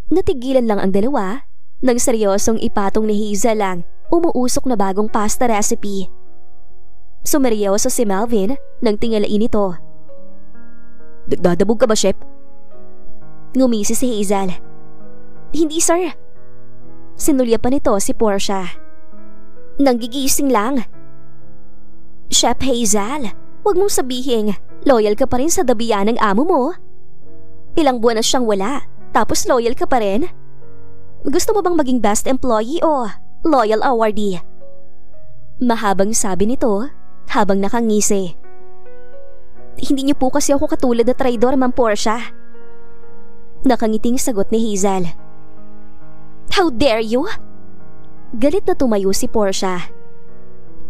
Natigilan lang ang dalawa nang seryosong ipatong ni Hazel lang umuusok na bagong pasta recipe. Sumeryoso si Melvin nang tingalain ito. Dadabog ka ba, chef? Ngumisi si Hazel. Hindi, sir. Sinulya pa nito si Portia. Nanggigising lang. Chef Hazel, huwag mong sabihin loyal ka pa rin sa dabiyan ng amo mo. Ilang buwan na siyang wala, tapos loyal ka pa rin? Gusto mo bang maging best employee o loyal awardee? Mahabang sabi nito habang nakangisi. Hindi niyo po kasi ako katulad na traidor, Ma'am Portia. Nakangiting sagot ni Hazel. How dare you? Galit na tumayo si Portia.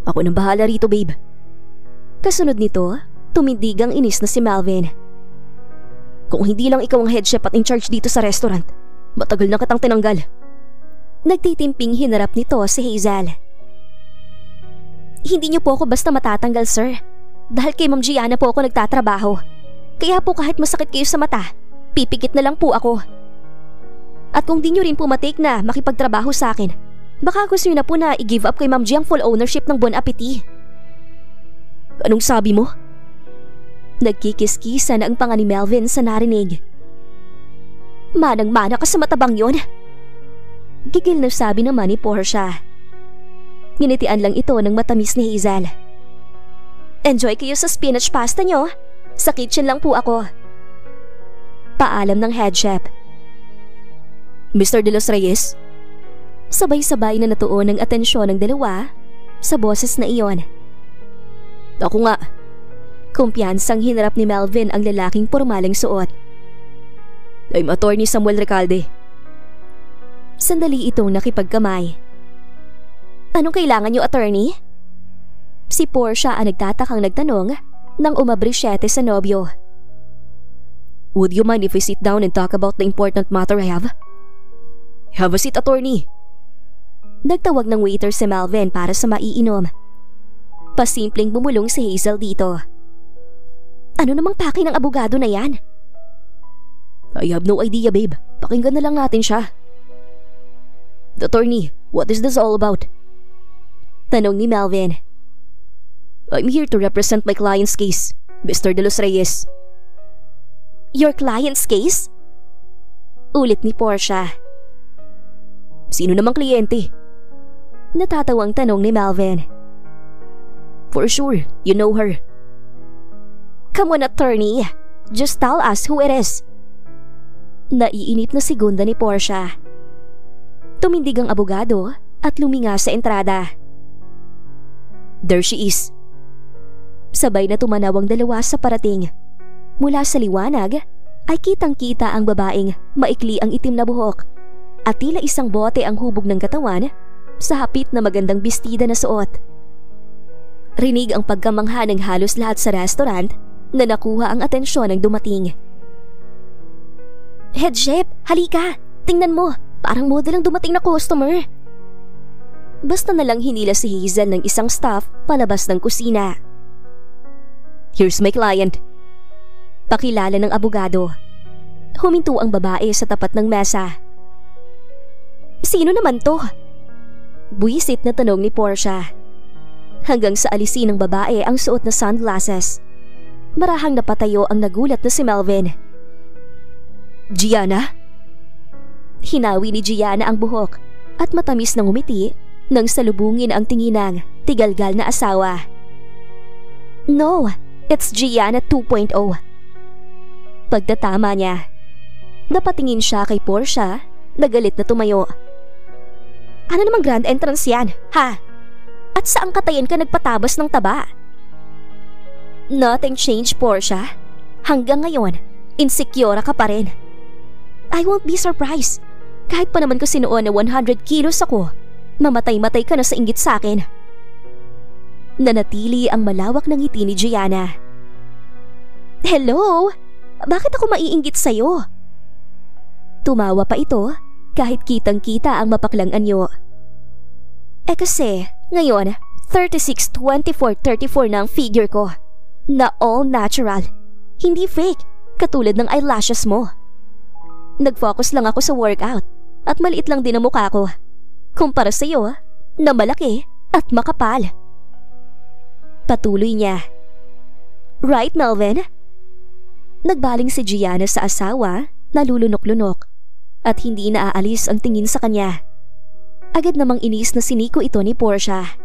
Ako nang bahala rito, babe. Kasunod nito, tumindig ang inis na si Melvin. Kung hindi lang ikaw ang head chef at in charge dito sa restaurant, matagal na kitang tinanggal. Nagtitimping hinarap nito si Hazel. Hindi niyo po ako basta matatanggal, sir. Dahil kay Ma'am Gianna po ako nagtatrabaho. Kaya po kahit masakit kayo sa mata, pipikit na lang po ako. At kung di niyo rin po matake na makipagtrabaho sa akin, baka gusto niyo na po na i-give up kay Ma'am G ang full ownership ng Bon Appetit. Anong sabi mo? Nagkikis-kisa na ang panga ni Melvin sa narinig. Manang-mana ka sa matabang yon. Gigil na sabi naman ni Portia. Nginitian lang ito ng matamis ni Hazel. Enjoy kayo sa spinach pasta nyo. Sa kitchen lang po ako. Paalam ng head chef. Mr. De Los Reyes? Sabay-sabay na natuon ang atensyon ng dalawa sa boses na iyon. Ako nga. Kumpiyansang hinarap ni Melvin ang lalaking pormalang suot. I'm Attorney Samuel Recalde. Sandali itong nakipagkamay. Anong kailangan niyo, attorney? Si Portia ang nagtatakang nagtanong nang umabri-7 sa nobyo. Would you mind if we sit down and talk about the important matter I have? Have a seat, attorney. Nagtawag ng waiter si Melvin para sa maiinom. Pasimpleng bumulong si Hazel dito. Ano namang pake ng abogado na yan? I have no idea, babe. Pakinggan na lang natin siya. Attorney, what is this all about? Tanong ni Melvin. I'm here to represent my client's case, Mr. De Los Reyes. Your client's case? Ulit ni Portia. Sino namang kliyente? Natatawang tanong ni Melvin. For sure, you know her. Come on, attorney. Just tell us who it is. Naiinip na segunda ni Portia. Tumindig ang abogado at luminga sa entrada. There she is. Sabay na tumanaw ang dalawa sa parating. Mula sa liwanag ay kitang-kita ang babaeng maikli ang itim na buhok at tila isang bote ang hubog ng katawan sa hapit na magandang bestida na suot. Rinig ang pagkamangha ng halos lahat sa restaurant na nakuha ang atensyon ng dumating. Head chef, halika! Tingnan mo, parang model ang dumating na customer. Basta na lang hinila si Hazel ng isang staff palabas ng kusina. Here's my client. Pakilala ng abogado. Huminto ang babae sa tapat ng mesa. Sino naman to? Buwisit na tanong ni Portia. Hanggang sa alisin ng babae ang suot na sunglasses. Marahang napatayo ang nagulat na si Melvin. Gianna? Hinawi ni Gianna ang buhok at matamis na ngumiti nang salubungin ang tingin ng tigalgal na asawa. No, it's Gianna 2.0. Pagdatama niya, napatingin siya kay Portia na galit na tumayo. Ano namang grand entrance yan, ha? At saang katayin ka nagpatabas ng taba? Nothing changed, Portia. Hanggang ngayon, insecure ka pa rin. I won't be surprised. Kahit pa naman ko sinuon na 100 kilos ako, mamatay-matay ka na sa inggit sa akin. Nanatili ang malawak ng ngiti ni Gianna. Hello? Bakit ako maiinggit sa'yo? Tumawa pa ito kahit kitang-kita ang mapaklang anyo. Kasi ngayon 36, 24, 34 na ang figure ko. Na all natural. Hindi fake, katulad ng eyelashes mo. Nag-focus lang ako sa workout at maliit lang din ang mukha ko. Kumpara sa'yo na malaki at makapal. Patuloy niya. Right, Melvin? Nagbaling si Gianna sa asawa na lulunok-lunok at hindi naaalis ang tingin sa kanya. Agad namang inis na siniko ito ni Portia.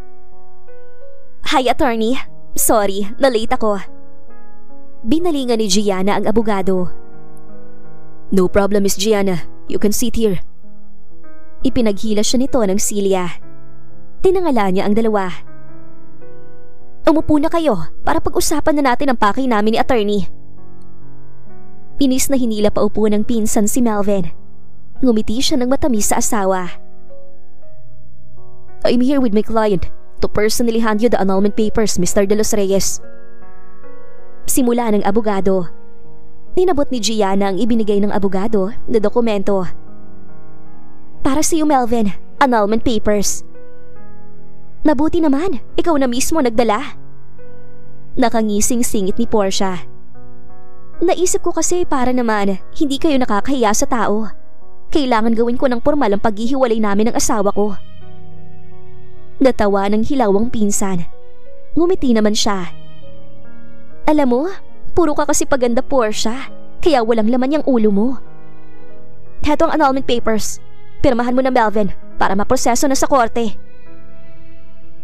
Hi, attorney. Sorry, na-late ako. Binalingan ni Gianna ang abogado. No problem, Miss Gianna. You can sit here. Ipinaghila siya nito ng silya. Tinangala niya ang dalawa. Umupo na kayo para pag-usapan na natin ang pakay namin ni attorney. Inis na hinila pa upo ng pinsan si Melvin. Ngumiti siya ng matamis sa asawa. I'm here with my client to personally hand you the annulment papers, Mr. De Los Reyes. Simula ng abogado. Ninabot ni Gianna ang ibinigay ng abogado na dokumento. Para sa iyo, Melvin, annulment papers. Mabuti naman, ikaw na mismo nagdala. Nakangising singit ni Portia. Naisip ko kasi para naman hindi kayo nakakahiya sa tao. Kailangan gawin ko ng formal ang paghihiwalay namin ng asawa ko. Natawa ng hilawang pinsan. Ngumiti naman siya. Alam mo, puro ka kasi paganda, Portia, kaya walang laman yung ulo mo. Heto ang annulment papers. Pirmahan mo na, Melvin, para maproseso na sa korte.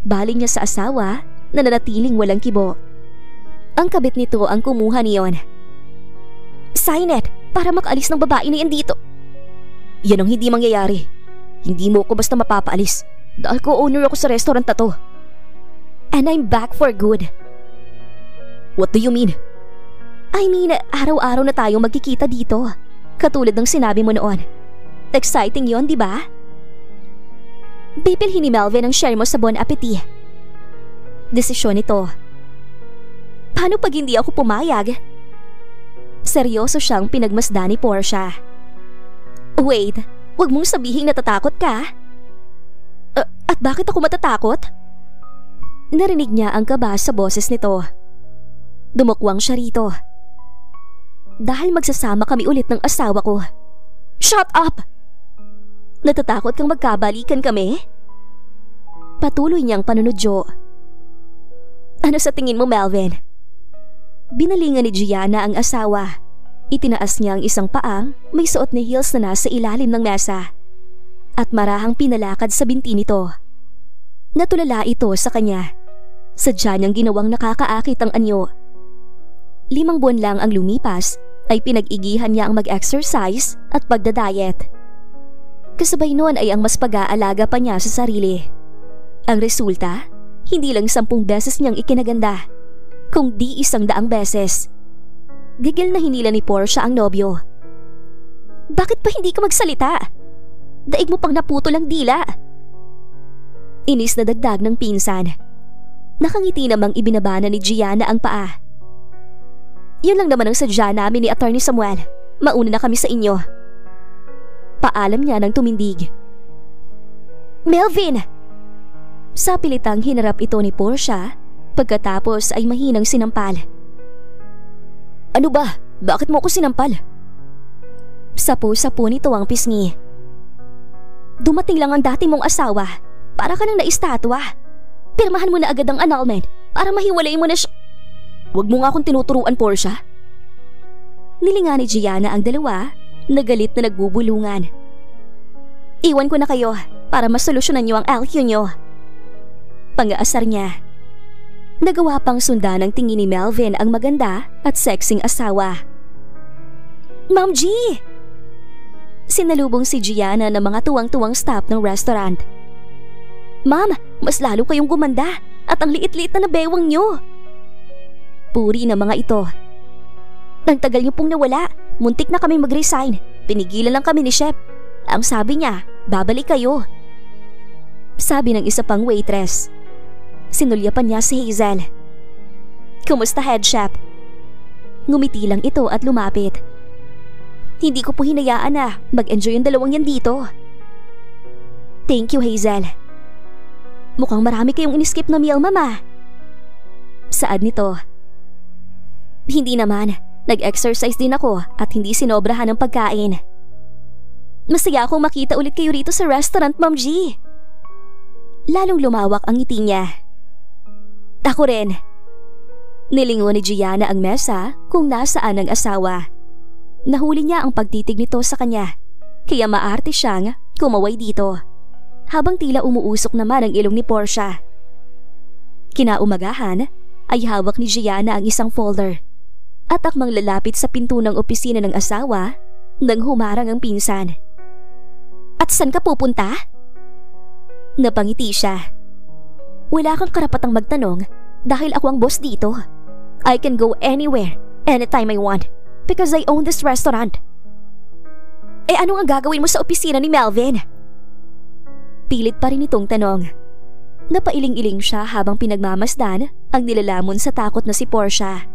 Baling niya sa asawa na nanatiling walang kibo. Ang kabit nito ang kumuha niyon. Sign it para makaalis ng babae na yan dito. Yan ang hindi mangyayari. Hindi mo ako basta mapapaalis dahil co-owner ako sa restaurant na to. And I'm back for good. What do you mean? I mean, araw-araw na tayong magkikita dito. Katulad ng sinabi mo noon. Exciting yon, di ba? Bibili ni Melvin ang share mo sa Bon Appetit. Desisyon nito. Paano pag hindi ako pumayag? Seryoso siyang pinagmasdan ni Portia. Wait, wag mong sabihing natatakot ka. At bakit ako matatakot? Narinig niya ang kaba sa boses nito. Dumukwang siya rito. Dahil magsasama kami ulit ng asawa ko. Shut up! Natatakot kang magkabalikan kami? Patuloy niyang panunodyo. Ano sa tingin mo, Melvin? Binalingan ni Gianna ang asawa. Itinaas niya ang isang paang may suot na heels na nasa ilalim ng mesa. At marahang pinalakad sa binti nito. Natulala ito sa kanya. Sadya niyang ginawang nakakaakit ang anyo. 5 buwan lang ang lumipas ay pinag-igihan niya ang mag-exercise at pagda-diet. Kasabay noon ay ang mas pag-aalaga pa niya sa sarili. Ang resulta, hindi lang 10 beses niyang ikinaganda, kung di 100 beses. Gigil na hinila ni Portia ang nobyo. Bakit pa hindi ka magsalita? Daig mo pang naputol ang dila. Inis na dagdag ng pinsan. Nakangiti namang ibinabana ni Gianna ang paa. Yun lang naman ang sadya namin ni Attorney Samuel. Mauna na kami sa inyo. Paalam niya nang tumindig. Melvin! Sa pilitang hinarap ito ni Portia, pagkatapos ay mahinang sinampal. Ano ba? Bakit mo ako sinampal? Sapo-sapo nito ang pisngi. Dumating lang ang dati mong asawa. Para ka nang naistatwa. Pirmahan mo na agad ang annulment para mahiwalay mo na siya. Huwag mo nga akong tinuturuan, Portia. Nilinga ni Gianna ang dalawa na galit na nagbubulungan. Iwan ko na kayo para masolusyonan niyo ang LQ niyo. Pang-aasar niya. Nagawa pang sundan ng tingin ni Melvin ang maganda at sexing asawa. Ma'am G! Sinalubong si Gianna ng mga tuwang-tuwang staff ng restaurant. Ma'am, mas lalo kayong gumanda at ang liit-liit na bewang niyo. Puri ng mga ito. Ang tagal niyo pong nawala, muntik na kami mag-resign. Pinigilan lang kami ni Chef. Ang sabi niya, babalik kayo. Sabi ng isa pang waitress. Sinulyapan niya si Hazel. Kumusta, head chef? Ngumiti lang ito at lumapit. Hindi ko po hinayaan na mag-enjoy yung dalawang yan dito. Thank you, Hazel. Mukhang marami kayong iniskip na meal, mama. Saad nito. Hindi naman. Nag-exercise din ako at hindi sinobrahan ng pagkain. Masaya akong makita ulit kayo rito sa restaurant, Ma'am G. Lalong lumawak ang ngiti niya. Ako rin. Nilingon ni Gianna ang mesa kung nasaan ang asawa. Nahuli niya ang pagtitig nito sa kanya, kaya maarte siyang kumaway dito, habang tila umuusok naman ang ilong ni Portia. Kinaumagahan ay hawak ni Gianna ang isang folder at akmang lalapit sa pinto ng opisina ng asawa nang humarang ang pinsan. At saan ka pupunta? Napangiti siya. Wala kang karapatang magtanong dahil ako ang boss dito. I can go anywhere, anytime I want, because I own this restaurant. Eh ano ang gagawin mo sa opisina ni Melvin? Pilit pa rin itong tanong. Napailing-iling siya habang pinagmamasdan ang nilalamon sa takot na si Portia.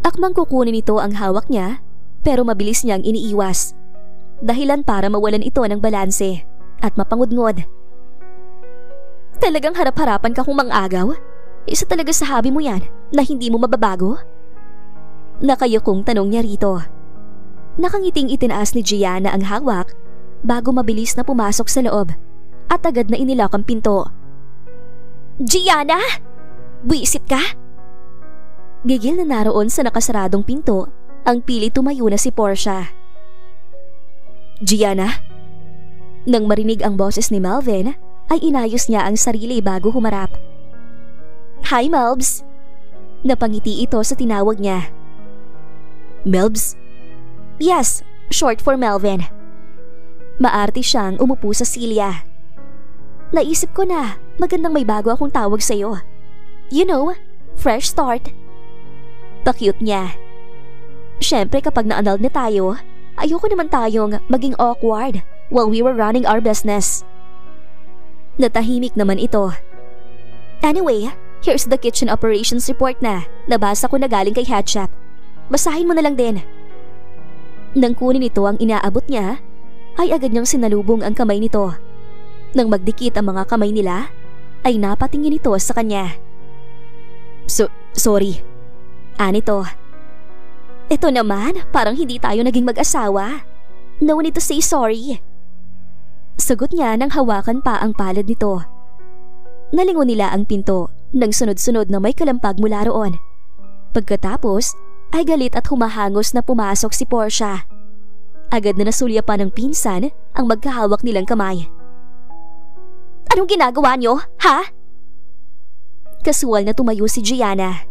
Akmang kukunin ito ang hawak niya pero mabilis niyang iniiwas. Dahilan para mawalan ito ng balanse at mapangudngod. Talagang harap-harapan ka kung mang-agaw? Isa talaga sa hobby mo yan na hindi mo mababago? Nakayukong tanong niya rito. Nakangiting itinaas ni Gianna ang hawak bago mabilis na pumasok sa loob at agad na inilak ang pinto. Gianna! Buisit ka? Gigil na naroon sa nakasaradong pinto ang pilit tumayo na si Portia. Gianna? Nang marinig ang boses ni Melvin, ay inayos niya ang sarili bago humarap. Hi, Melbs! Napangiti ito sa tinawag niya. Melbs? Yes, short for Melvin. Maarte siyang umupo sa silya. Naisip ko na magandang may bago akong tawag sa'yo. You know, fresh start. Pa-cute niya. Siyempre kapag na-annulled na tayo, ayoko naman tayong maging awkward while we were running our business. Natahimik naman ito. Anyway, here's the kitchen operations report na nabasa ko na galing kay head chef. Basahin mo na lang din. Nang kunin ito ang inaabot niya, ay agad niyang sinalubong ang kamay nito. Nang magdikit ang mga kamay nila, ay napatingin ito sa kanya. Sorry. Anito. Ito naman, parang hindi tayo naging mag-asawa. No need to say sorry. Sagot niya nang hawakan pa ang palad nito. Nalingon nila ang pinto nang sunod-sunod na may kalampag mula roon. Pagkatapos ay galit at humahangos na pumasok si Portia. Agad na nasulyapan ng pinsan ang magkahawak nilang kamay. Anong ginagawa niyo, ha? Kasual na tumayo si Gianna.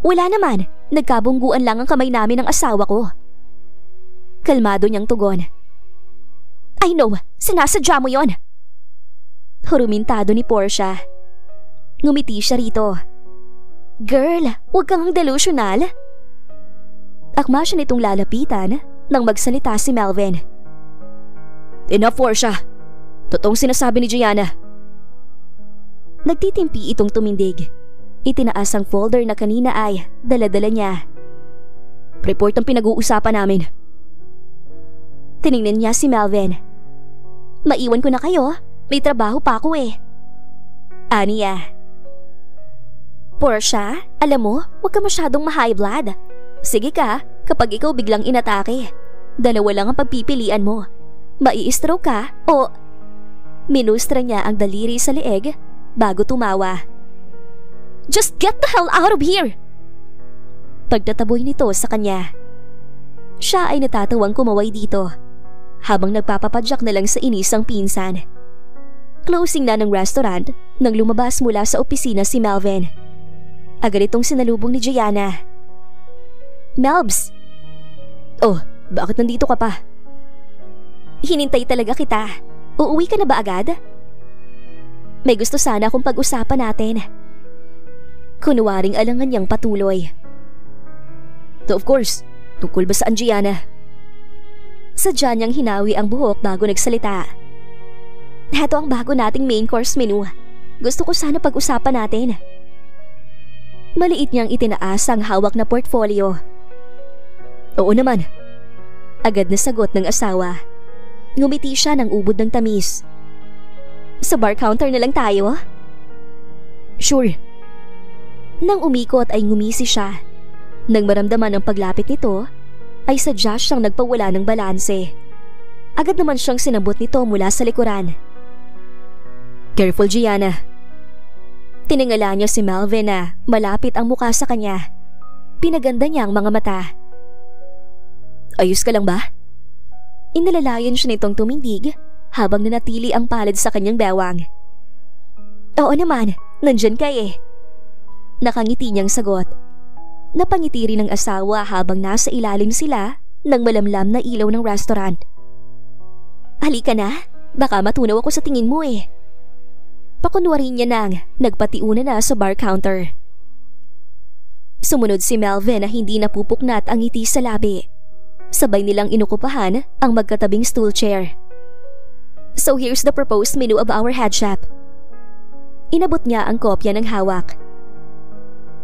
Wala naman, nagkabungguan lang ang kamay namin ng asawa ko. Kalmado niyang tugon. I know, sinasadya mo yon. Hurumintado ni Portia. Ngumiti siya rito. Girl, huwag kang delusional. Akma siya nitong lalapitan nang magsalita si Melvin. Enough, Portia. Totoong sinasabi ni Gianna. Nagtitimpi itong tumindig. Itinaas ang folder na kanina ay dala-dala niya. Report ang pinag-uusapan namin. Tiningnan niya si Melvin. Maiwan ko na kayo. May trabaho pa ako eh. Aniya. Portia, alam mo, huwag ka masyadong ma-high blood. Sige ka, kapag ikaw biglang inatake. Dalawa lang ang pagpipilian mo. Mai-stroke ka o... Minustra niya ang daliri sa leeg bago tumawa. Just get the hell out of here! Pagtataboy nito sa kanya. Siya ay natatawang kumaway dito habang nagpapapadyak na lang sa inis ang pinsan. Closing na ng restaurant nang lumabas mula sa opisina si Melvin. Agad itong sinalubong ni Gianna. Melbs! Oh, bakit nandito ka pa? Hinintay talaga kita. Uuwi ka na ba agad? May gusto sana akong pag-usapan natin. Kunwaring alangan niyang patuloy. Of course, tungkol ba saan, Gianna? Sadya niyang hinawi ang buhok bago nagsalita. Heto ang bago nating main course menu. Gusto ko sana pag-usapan natin. Maliit niyang itinaas ang hawak na portfolio. Oo naman. Agad na sagot ng asawa. Ngumiti siya ng ubod ng tamis. Sa bar counter na lang tayo? Sure. Nang umikot ay ngumisi siya. Nang maramdaman ang paglapit nito, ay sadya siyang nagpawala ng balanse. Agad naman siyang sinabot nito mula sa likuran. Careful, Gianna. Tiningala niya si Melvin na malapit ang mukha sa kanya. Pinaganda niya ang mga mata. Ayos ka lang ba? Inalalayan siya nitong tumindig habang nanatili ang palad sa kanyang bewang. Oo naman, nandyan ka eh. Nakangiti niyang sagot. Napangiti rin ang asawa habang nasa ilalim sila ng malamlam na ilaw ng restaurant. Halika na, baka matunaw ako sa tingin mo eh. Pakunwari niya nang nagpatiuna na sa bar counter. Sumunod si Melvin na hindi napupuknat ang ngiti sa labi. Sabay nilang inukupahan ang magkatabing stool chair. So here's the proposed menu of our head chef. Inabot niya ang kopya ng hawak.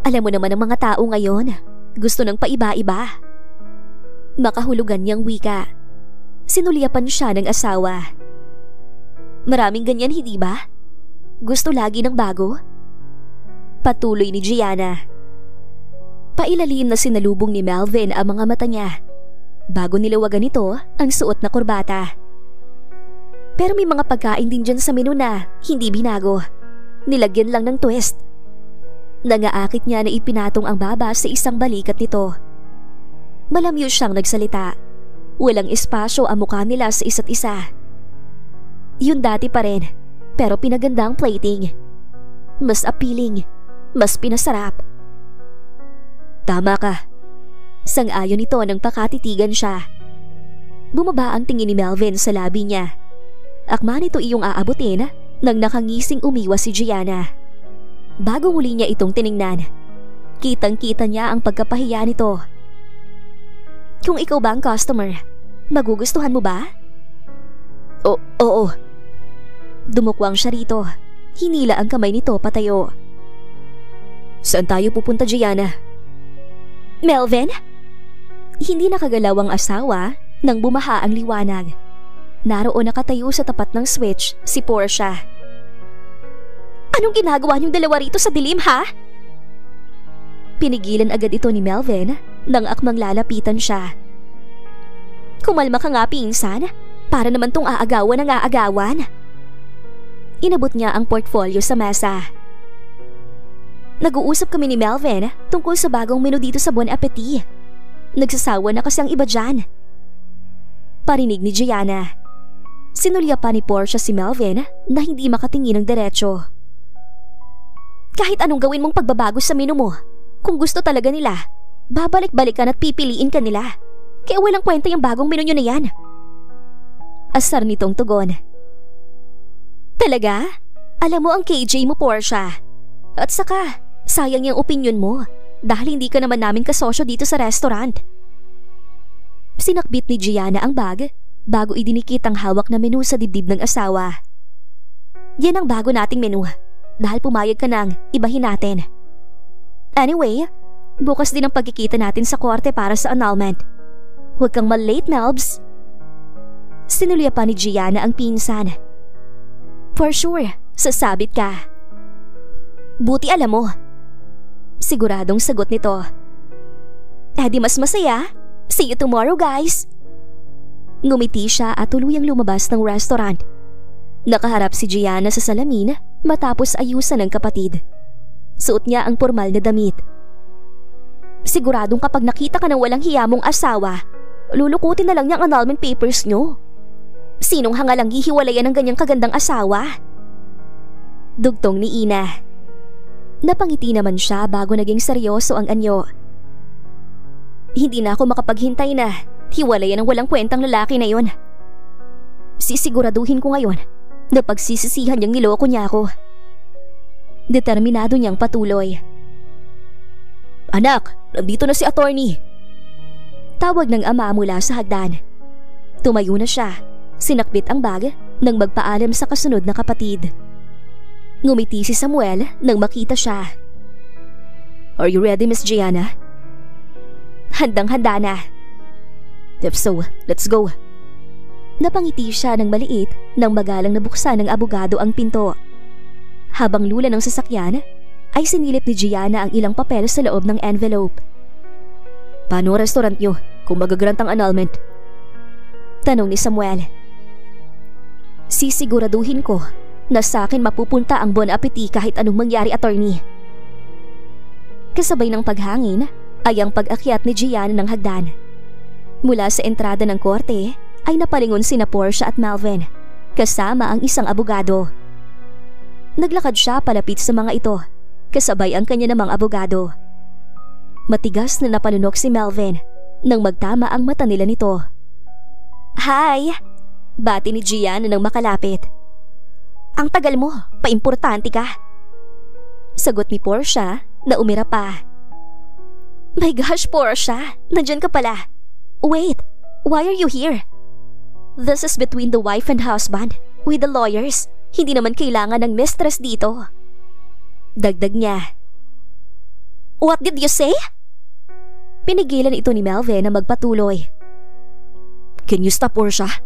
Alam mo naman ang mga tao ngayon, gusto ng paiba-iba. Makahulugan niyang wika. Sinulyapan siya ng asawa. Maraming ganyan, hindi ba? Gusto lagi ng bago? Patuloy ni Gianna. Pailalim na sinalubong ni Melvin ang mga mata niya bago nilawagan nito ang suot na kurbata. Pero may mga pagkain din dyan sa menu na hindi binago. Nilagyan lang ng twist. Nangaakit niya na ipinatong ang baba sa isang balikat nito. Malamyo siyang nagsalita. Walang espasyo ang mukha nila sa isa't isa. Yun dati pa rin, pero pinagandang plating. Mas appealing, mas pinasarap. Tama ka. Sang-ayon ito nang pakatitigan siya. Bumaba ang tingin ni Melvin sa labi niya. Akma nito iyong aabutin nang nakangising umiwas si Gianna. Bago muli niya itong tiningnan, kitang-kita niya ang pagkapahiya nito. Kung ikaw ba ang customer, magugustuhan mo ba? Oo. Dumukwang siya rito. Hinila ang kamay nito patayo. Saan tayo pupunta, Gianna? Melvin? Hindi nakagalaw ang asawa nang bumaha ang liwanag. Naroon nakatayo sa tapat ng switch si Portia. Anong ginagawa niyong dalawa rito sa dilim, ha? Pinigilan agad ito ni Melvin nang akmang lalapitan siya. Kumalma ka nga, pinsan. Para naman tong aagawan ng aagawan. Inabot niya ang portfolio sa mesa. Nag-uusap kami ni Melvin tungkol sa bagong menu dito sa Bon Appetit. Nagsasawa na kasi ang iba dyan. Parinig ni Gianna. Sinulya pa ni Portia si Melvin na hindi makatingin ng diretsyo. Kahit anong gawin mong pagbabago sa menu mo, kung gusto talaga nila, babalik-balikan at pipiliin ka nila. Kaya walang kwenta yung bagong menu nyo na yan. Asar nitong tugon. Talaga? Alam mo ang KJ mo, Portia. At saka, sayang yung opinion mo dahil hindi ka naman namin kasosyo dito sa restaurant. Sinakbit ni Gianna ang bag bago idinikit ang hawak na menu sa dibdib ng asawa. Yan ang bago nating menu dahil pumayag ka nang ibahin natin. Anyway, bukas din ang pagkikita natin sa korte para sa annulment. Huwag kang mal-late, Melbs. Sinulya pa ni Gianna ang pinsan. For sure, sasabit ka. Buti alam mo. Siguradong sagot nito. Di mas masaya. See you tomorrow, guys. Ngumiti siya at tuluyang lumabas ng restaurant. Nakaharap si Gianna sa salamin matapos ayusan ng kapatid. Suot niya ang formal na damit. Siguradong kapag nakita ka ng walang hiya mong asawa, lulukutin na lang niya ang annulment papers nyo. Sinong hangalang hihiwalayan ng ganyang kagandang asawa? Dugtong ni Ina. Napangiti naman siya bago naging seryoso ang anyo. Hindi na ako makapaghintay na hiwalayan ang walang kwentang lalaki na yon. Sisiguraduhin ko ngayon na pagsisisihan niyang niloko niya ako. Determinado niyang patuloy. Anak, nandito na si attorney. Tawag ng ama mula sa hagdan. Tumayo na siya, sinakbit ang bag nang magpaalam sa kasunod na kapatid. Ngumiti si Samuel nang makita siya. Are you ready, Miss Gianna? Handang-handa na. If so, let's go. Napangiti siya ng maliit nang magalang nabuksan ng abogado ang pinto. Habang lula ng sasakyan, ay sinilip ni Gianna ang ilang papel sa loob ng envelope. Paano restaurant nyo kung magagrant ang annulment? Tanong ni Samuel. Sisiguraduhin ko na sa akin mapupunta ang Bon Appetit kahit anong mangyari, attorney. Kasabay ng paghangin ay ang pag-akyat ni Gianna ng hagdan. Mula sa entrada ng korte ay napalingon sina Portia at Melvin kasama ang isang abogado. Naglakad siya palapit sa mga ito kasabay ang kanya namang abogado. Matigas na napalunok si Melvin nang magtama ang mata nila nito. Hi! Bati ni Gianna nang makalapit. Ang tagal mo, paimportante ka. Sagot ni Portia na umira pa. My gosh, Portia, nandyan ka pala. Wait, why are you here? This is between the wife and husband with the lawyers. Hindi naman kailangan ng mistress dito. Dagdag niya. What did you say? Pinigilan ito ni Melvin na magpatuloy. Can you stop, Portia?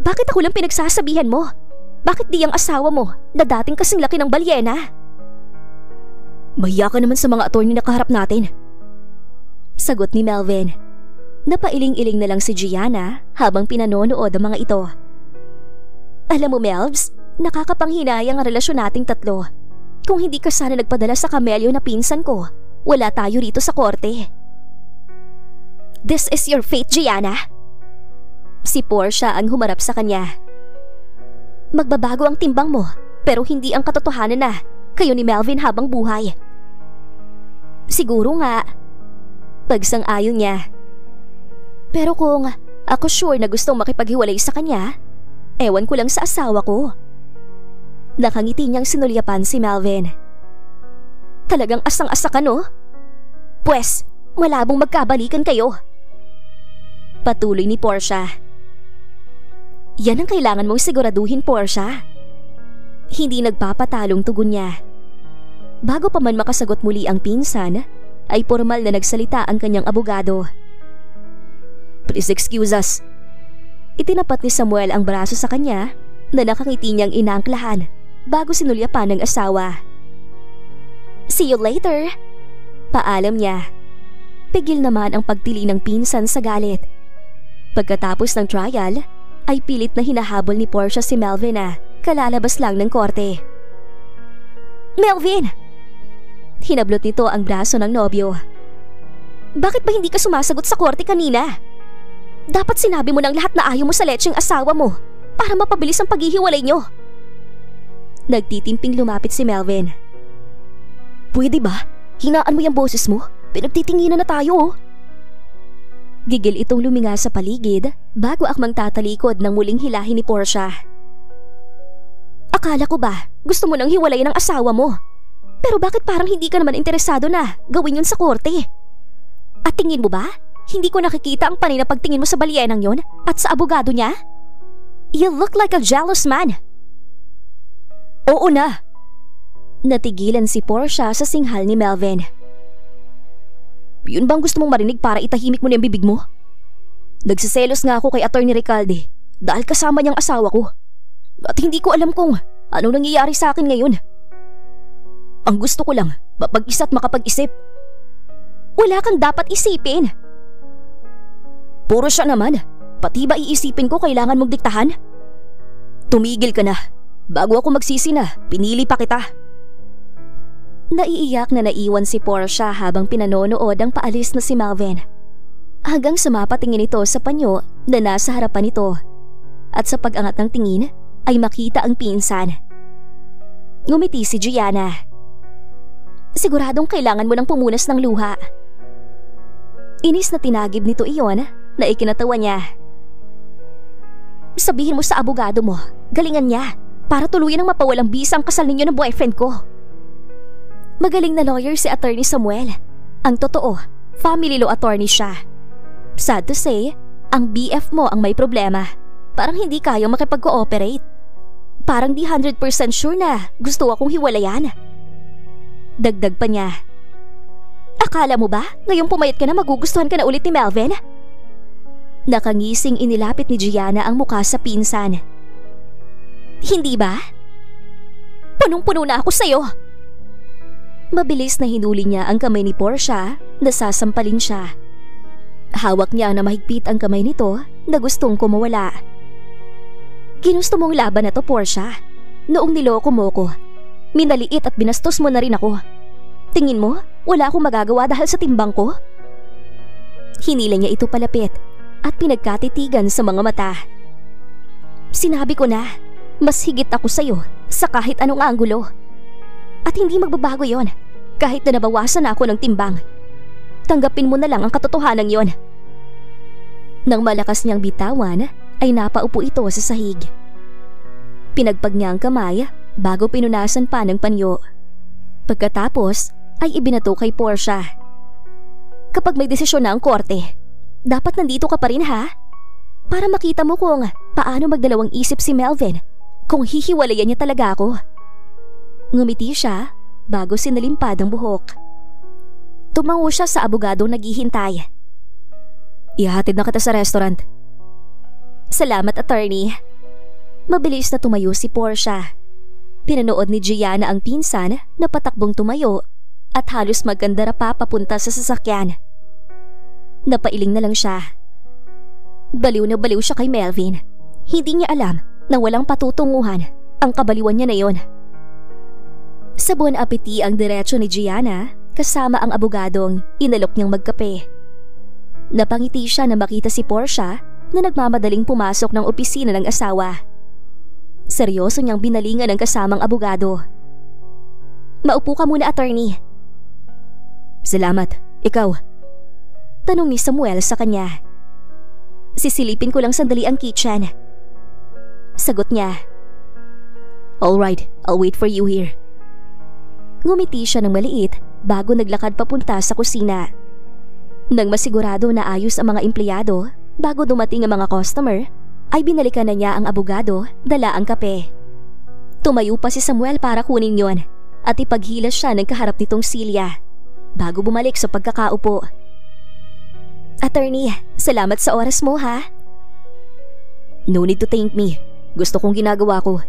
Bakit ako lang pinagsasabihan mo? Bakit di ang asawa mo na dating kasing laki ng balyena? Mahiya ka naman sa mga attorney na kaharap natin. Sagot ni Melvin. Napailing-iling na lang si Gianna habang pinanonood ang mga ito. Alam mo Melvs, nakakapanghinayang ang relasyon nating tatlo. Kung hindi ka sana nagpadala sa kamelyo na pinsan ko, wala tayo rito sa korte. This is your fate, Gianna. Si Portia ang humarap sa kanya. Magbabago ang timbang mo, pero hindi ang katotohanan na kayo ni Melvin habang buhay. Siguro nga. Pagsang-ayon niya. Pero kung ako sure na gustong makipaghiwalay sa kanya, ewan ko lang sa asawa ko. Nakangiti niyang sinulyapan si Melvin. Talagang asang-asa ka no? Pwes, malabong magkabalikan kayo. Patuloy ni Portia. Yan ang kailangan mong siguraduhin, Portia. Hindi nagpapatalong tugon niya. Bago pa man makasagot muli ang pinsan, ay formal na nagsalita ang kanyang abogado. Please excuse us. Itinapat ni Samuel ang braso sa kanya na nakangiti niyang inangklahan bago sinulyapan ng asawa. See you later. Paalam niya. Pigil naman ang pagtili ng pinsan sa galit. Pagkatapos ng trial, ay pilit na hinahabol ni Portia si Melvin na kalalabas lang ng korte. Melvin! Hinablot nito ang braso ng nobyo. Bakit ba hindi ka sumasagot sa korte kanina? Dapat sinabi mo ng lahat na ayaw mo sa lecheng asawa mo para mapabilis ang paghihiwalay nyo. Nagtitimping lumapit si Melvin. Pwede ba? Hinaan mo yung boses mo? Pinagtitinginan na tayo oh. Gigil itong luminga sa paligid bago akmang tatalikod ng muling hilahin ni Portia. Akala ko ba gusto mo nang hiwalayin ang asawa mo? Pero bakit parang hindi ka naman interesado na gawin yun sa korte? At tingin mo ba, hindi ko nakikita ang panay na pagtingin mo sa balyenang yon at sa abogado niya? You look like a jealous man. Oo na. Natigilan si Portia sa singhal ni Melvin. Yun bang gusto mong marinig para itahimik mo na yung bibig mo? Nagsiselos nga ako kay Atty. Recalde dahil kasama niyang asawa ko. At hindi ko alam kung ano nangyayari sa akin ngayon. Ang gusto ko lang, mapag-isa at makapag-isip. Wala kang dapat isipin. Puro siya naman. Pati ba iisipin ko kailangan mong diktahan? Tumigil ka na. Bago ako magsisi na, pinili pa kita. Naiiyak na naiwan si Portia habang pinanonood ang paalis na si Melvin. Hanggang sumapatingin ito sa panyo na nasa harapan nito. At sa pag-angat ng tingin ay makita ang pinsan. Ngumiti si Gianna. Siguradong kailangan mo nang pumunas ng luha. Inis na tinagib nito iyon na ikinatawa niya. Sabihin mo sa abogado mo, galingan niya para tuluyan ang mapawalang bisa ang kasal ninyo ng boyfriend ko. Magaling na lawyer si Attorney Samuel. Ang totoo, family law attorney siya. Sad to say, ang BF mo ang may problema. Parang hindi kayang makipag-cooperate. Parang di 100% sure na gusto akong hiwalayan. Dagdag pa niya. Akala mo ba ngayong pumayat ka na magugustuhan ka na ulit ni Melvin? Nakangising inilapit ni Gianna ang muka sa pinsan. Hindi ba? Punong-puno na ako sa'yo. Mabilis na hinuli niya ang kamay ni Portia na sasampalin siya. Hawak niya na mahigpit ang kamay nito na gustong kumawala. Ginusto mong laban na to, Portia. Noong niloko mo ko, minaliit at binastos mo na rin ako. Tingin mo, wala akong magagawa dahil sa timbang ko? Hinila niya ito palapit at pinagkatitigan sa mga mata. Sinabi ko na, mas higit ako sa'yo sa kahit anong anggulo. At hindi magbabago yon kahit na nabawasan na ako ng timbang. Tanggapin mo na lang ang katotohanan yon. Nang malakas niyang bitawan, ay napaupo ito sa sahig. Pinagpag niya ang kamay bago pinunasan pa ng panyo. Pagkatapos ay ibinato kay Portia. Kapag may desisyon na ang korte, dapat nandito ka pa rin ha? Para makita mo kung paano magdalawang isip si Melvin kung hihiwalayan niya talaga ako. Ngumiti siya bago sinalimpad ang buhok. Tumango siya sa abogadong naghihintay. Ihatid na kita sa restaurant. Salamat, attorney. Mabilis na tumayo si Portia. Pinanood ni Gianna ang pinsan na patakbong tumayo at halos magkandara pa papunta sa sasakyan. Napailing na lang siya. Baliw na baliw siya kay Melvin. Hindi niya alam na walang patutunguhan ang kabaliwan niya na yon. Sa buwan apeti ang diretso ni Gianna kasama ang abogadong inalok niyang magkape. Napangiti siya na makita si Portia na nagmamadaling pumasok ng opisina ng asawa. Seryoso niyang binalingan ang kasamang abogado. "Maupo ka muna, attorney." "Salamat. Ikaw?" tanong ni Samuel sa kanya. "Sisilipin ko lang sandali ang kitchen." Sagot niya. "Alright, I'll wait for you here." Ngumiti siya ng maliit bago naglakad papunta sa kusina. Nang masigurado na ayos ang mga empleyado bago dumating ang mga customer, ay binalikan na niya ang abogado, dala ang kape. Tumayo pa si Samuel para kunin yon at ipaghilas siya ng kaharap nitong Celia bago bumalik sa pagkakaupo. "Attorney, salamat sa oras mo ha." "No need to thank me. Gusto kong ginagawa ko."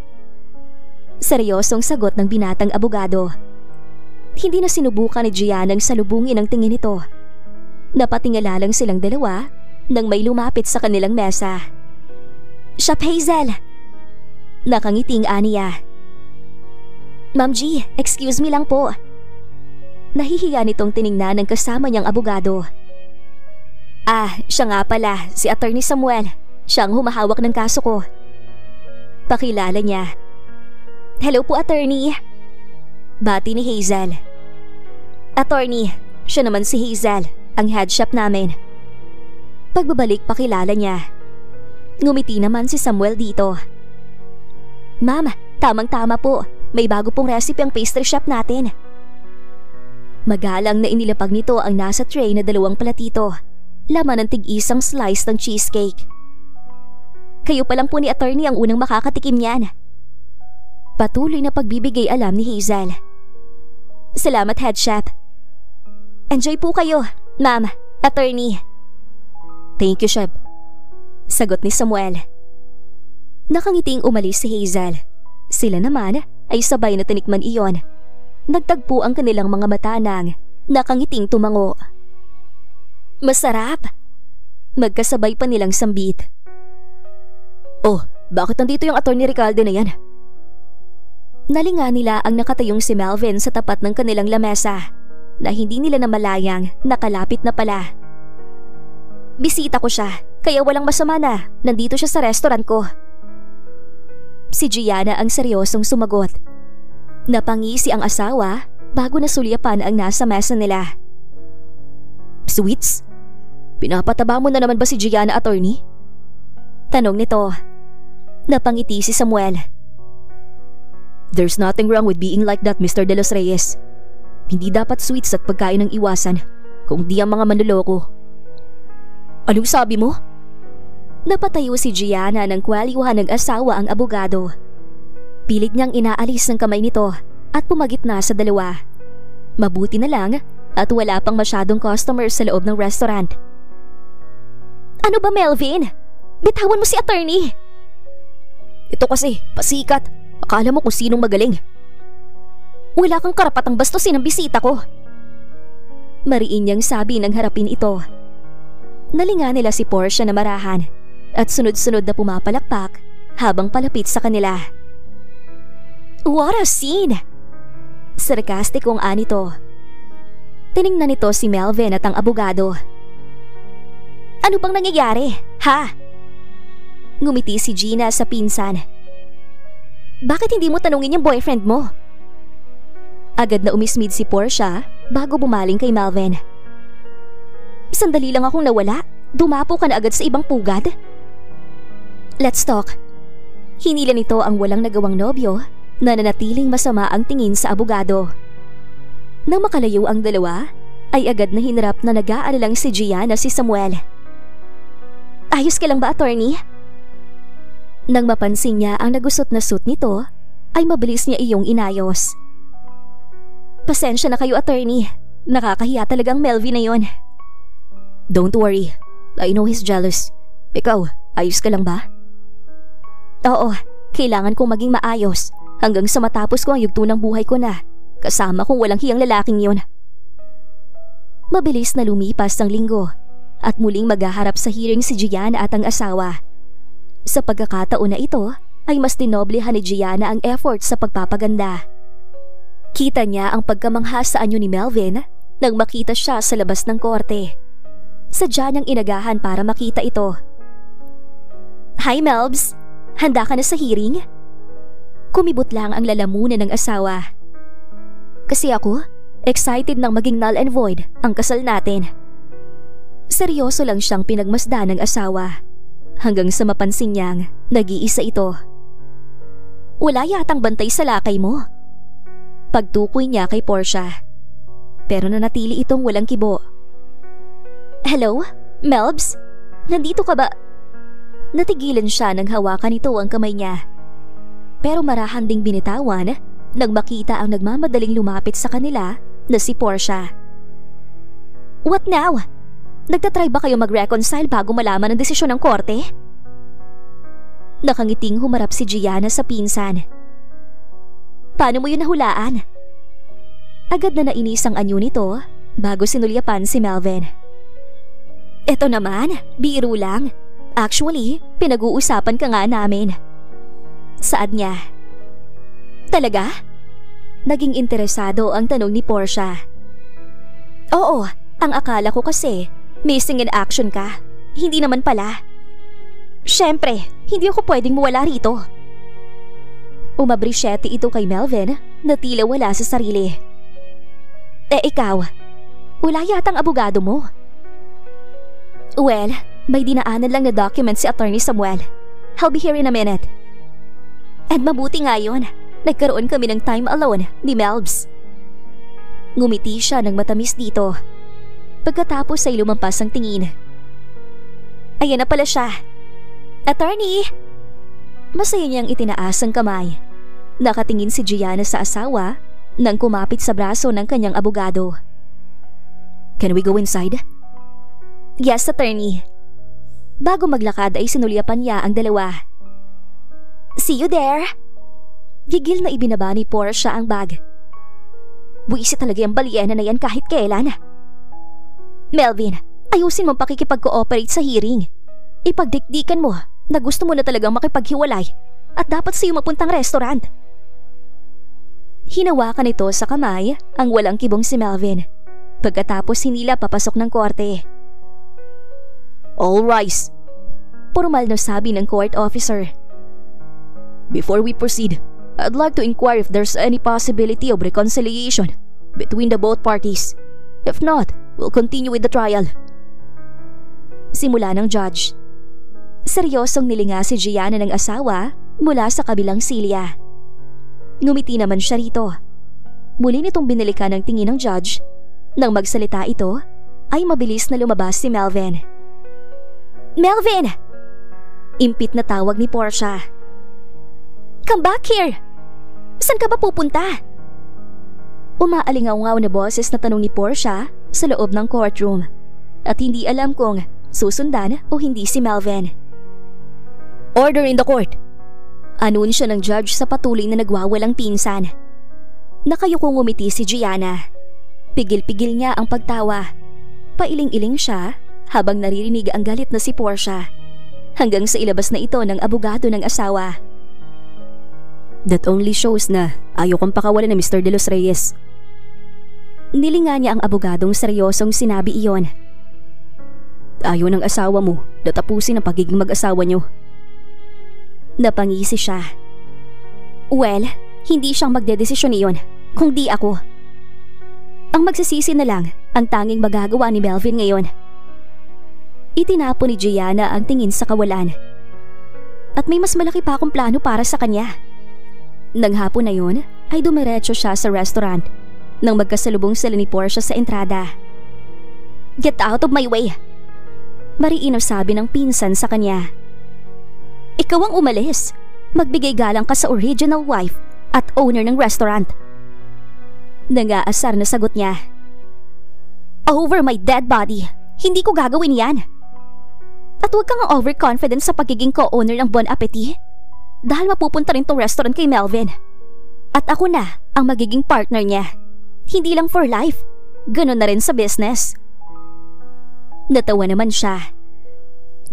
Seryosong sagot ng binatang abogado. Hindi na sinubukan ni Gianna ang salubungin ang tingin nito. Napatingala lang silang dalawa nang may lumapit sa kanilang mesa. "Shop Hazel!" Nakangiting aniya. "Ma'am G, excuse me lang po." Nahihiya nitong tiningnan ng kasama niyang abogado. Siya nga pala, si Attorney Samuel. Siya ang humahawak ng kaso ko." Pakilala niya. "Hello po, attorney." Bati ni Hazel. "Attorney, siya naman si Hazel, ang head shop namin." Pagbabalik pakilala niya. Ngumiti naman si Samuel dito. "Ma'am, tamang-tama po. May bago pong recipe ang pastry shop natin." Magalang na inilapag nito ang nasa tray na 2 platito. Laman ng tig-isang slice ng cheesecake. "Kayo pa lang po ni attorney ang unang makakatikim niyan." Patuloy na pagbibigay alam ni Hazel. "Salamat, head chef." "Enjoy po kayo, ma'am, attorney." "Thank you, chef." Sagot ni Samuel. Nakangiting umalis si Hazel. Sila naman ay sabay na tinikman iyon. Nagtagpo ang kanilang mga mata nang nakangiting tumango. "Masarap!" Magkasabay pa nilang sambit. "Oh, bakit nandito yung Attorney Recalde na yan?" Nalinga nila ang nakatayong si Melvin sa tapat ng kanilang lamesa na hindi nila namalayang nakalapit na pala. "Bisita ko siya, kaya walang masama na nandito siya sa restaurant ko." Si Gianna ang seryosong sumagot. Napangisi ang asawa bago nasulyapan ang nasa mesa nila. "Sweets? Pinapataba mo na naman ba si Gianna, attorney?" Tanong nito. Napangiti si Samuel. "There's nothing wrong with being like that, Mr. De Los Reyes. Hindi dapat sweets at pagkain ang iwasan, kung di ang mga manloloko." "Anong sabi mo?" Napatayo si Gianna nang kwaliwahan ng asawa ang abogado. Pilit niyang inaalis ng kamay nito at pumagit na sa dalawa. Mabuti na lang at wala pang masyadong customers sa loob ng restaurant. "Ano ba, Melvin? Bitawan mo si attorney." "Ito kasi, pasikat. Akala mo kung sinong magaling." "Wala kang karapatang bastusin ang bisita ko." Mariin niyang sabi nang harapin ito. Nalinga nila si Portia na marahan at sunod-sunod na pumapalakpak habang palapit sa kanila. "What a scene!" Sarkastikong anito. Tiningnan nito si Melvin at ang abogado. "Ano bang nangyayari, ha?" Ngumiti si Gina sa pinsan. "Bakit hindi mo tanungin yung boyfriend mo?" Agad na umismid si Portia bago bumaling kay Melvin. "Sandali lang akong nawala. Dumapo ka na agad sa ibang pugad." "Let's talk." Hinila nito ang walang nagawang nobyo na nanatiling masama ang tingin sa abogado. Nang makalayo ang dalawa, ay agad na hinarap na nag-aalalang si Gianna si Samuel. "Ayos ka lang ba, attorney?" Nang mapansin niya ang nagusot na suit nito, ay mabilis niya iyong inayos. "Pasensya na kayo, attorney. Nakakahiya talagang Melvin na yon." "Don't worry. I know he's jealous. Ikaw, ayos ka lang ba?" "Oo, Kailangan kong maging maayos hanggang sa matapos ko ang yugto ng buhay ko na kasama kong walang hiyang lalaking yun. Mabilis na lumipas ang linggo at muling maghaharap sa hearing si Gianna at ang asawa. Sa pagkakataon na ito ay mas dinoblehan ni Gianna ang effort sa pagpapaganda. Kita niya ang pagkamangha sa anyo ni Melvin nang makita siya sa labas ng korte. Sadya niyang inagahan para makita ito. "Hi Melbs! Handa ka na sa hearing?" Kumibot lang ang lalamunan ng asawa. "Kasi ako, excited nang maging null and void ang kasal natin." Seryoso lang siyang pinagmasdan ng asawa hanggang sa mapansin niyang nag-iisa ito. "Wala yatang bantay sa lakay mo." Pagtukoy niya kay Portia. Pero nanatili itong walang kibo. "Hello, Melbs? Nandito ka ba?" Natigilan siya nang hawakan nito ang kamay niya. Pero marahan ding binitawan nang makita ang nagmamadaling lumapit sa kanila na si Portia. "What now? Nagtatry ba kayo mag-reconcile bago malaman ang desisyon ng korte?" Nakangiting humarap si Gianna sa pinsan. "Paano mo yun nahulaan?" Agad na nainis ang anyo nito bago sinulyapan si Melvin. "Eto naman, biro lang. Actually, pinag-uusapan ka nga namin." Saad niya. "Talaga?" Naging interesado ang tanong ni Portia. "Oo, ang akala ko kasi missing in action ka. Hindi naman pala." "Syempre, hindi ako pwedeng mawala rito." Umabrisyete ito kay Melvin na tila wala sa sarili. Ikaw, wala yatang abogado mo?" "Well, may dinaanan lang na document si Attorney Samuel. I'll be here in a minute." "And mabuti nga yun, nagkaroon kami ng time alone ni Melbs." Ngumiti siya ng matamis dito. Pagkatapos ay lumampas ang tingin. "Ayan na pala siya. Attorney!" Masaya niyang itinaas ang kamay. Nakatingin si Gianna sa asawa nang kumapit sa braso ng kanyang abogado. "Can we go inside?" "Yes, attorney." Bago maglakad ay sinulyapan niya ang dalawa. "See you there." Gigil na ibinaba ni Portia ang bag. Buwisi talaga yung balyena na yan kahit kailan. "Melvin, ayusin mong pakikipag-cooperate sa hearing. Ipagdikdikan mo na gusto mo na talagang makipaghiwalay at dapat sa'yo mapuntang restaurant." Hinawakan ito sa kamay ang walang kibong si Melvin. Pagkatapos hinila papasok ng korte. "All rise," formal na sabi ng court officer. "Before we proceed, I'd like to inquire if there's any possibility of reconciliation between the both parties. If not, we'll continue with the trial." Simula ng judge. Seryosong nilinga si Gianna ng asawa mula sa kabilang silya. Ngumiti naman siya rito. Muli nitong binalikan ng tingin ng judge. Nang magsalita ito, ay mabilis na lumabas si Melvin. "Melvin!" Impit na tawag ni Portia. "Come back here! Saan ka ba pupunta?" Umaalingaw-ngaw na boses na tanong ni Portia sa loob ng courtroom at hindi alam kung susundan o hindi si Melvin. "Order in the court!" Anunsyo ng judge sa patuloy na nagwawalang pinsan. Nakayukong ngumiti si Gianna. Pigil-pigil niya ang pagtawa. Pailing-iling siya habang naririnig ang galit na si Portia. Hanggang sa ilabas na ito ng abogado ng asawa. "That only shows na ayaw kang pakawalan ni Mr. De Los Reyes." Nilinga niya ang abogadong seryosong sinabi iyon. "Ayaw ng asawa mo na tapusin ang pagiging mag-asawa niyo." Napangisi siya. "Well, hindi siyang magdedesisyon iyon, kundi ako. Ang magsisisi na lang ang tanging magagawa ni Melvin ngayon." Itinapo ni Gianna ang tingin sa kawalan. "At may mas malaki pa akong plano para sa kanya." Nang hapon na yun, ay dumiretso siya sa restaurant nang magkasalubong sila ni Portia sa entrada. "Get out of my way!" Mariino sabi ng pinsan sa kanya. "Ikaw ang umalis. Magbigay galang ka sa original wife at owner ng restaurant." Nang-aasar na sagot niya. "Over my dead body. Hindi ko gagawin yan. At huwag kang overconfident sa pagiging co-owner ng Bon Appetit. Dahil mapupunta rin tong restaurant kay Melvin. At ako na ang magiging partner niya. Hindi lang for life, ganun na rin sa business. Natawa naman siya.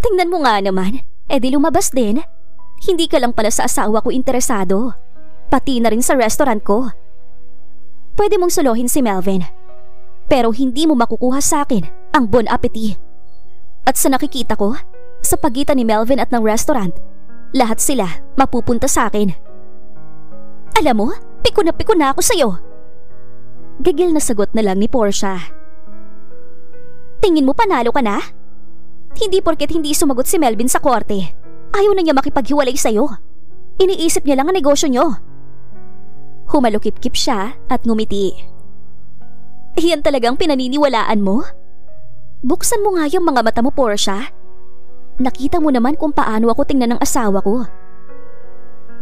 Tingnan mo nga naman, di lumabas din. Hindi ka lang pala sa asawa ko interesado. Pati na rin sa restaurant ko. Pwede mong solohin si Melvin. Pero hindi mo makukuha sa akin ang bon appetit. At sa nakikita ko, sa pagitan ni Melvin at ng restaurant, lahat sila mapupunta sa akin. Alam mo, piko na ako sa'yo. Gigil na sagot na lang ni Portia. Tingin mo panalo ka na? Hindi porket hindi sumagot si Melvin sa korte, ayaw na niya makipaghiwalay sa'yo. Iniisip niya lang ang negosyo niyo. Humalukip-kip siya at ngumiti. Iyan talagang pinaniniwalaan mo? Buksan mo nga yung mga mata mo, Portia. Nakita mo naman kung paano ako tingnan ng asawa ko.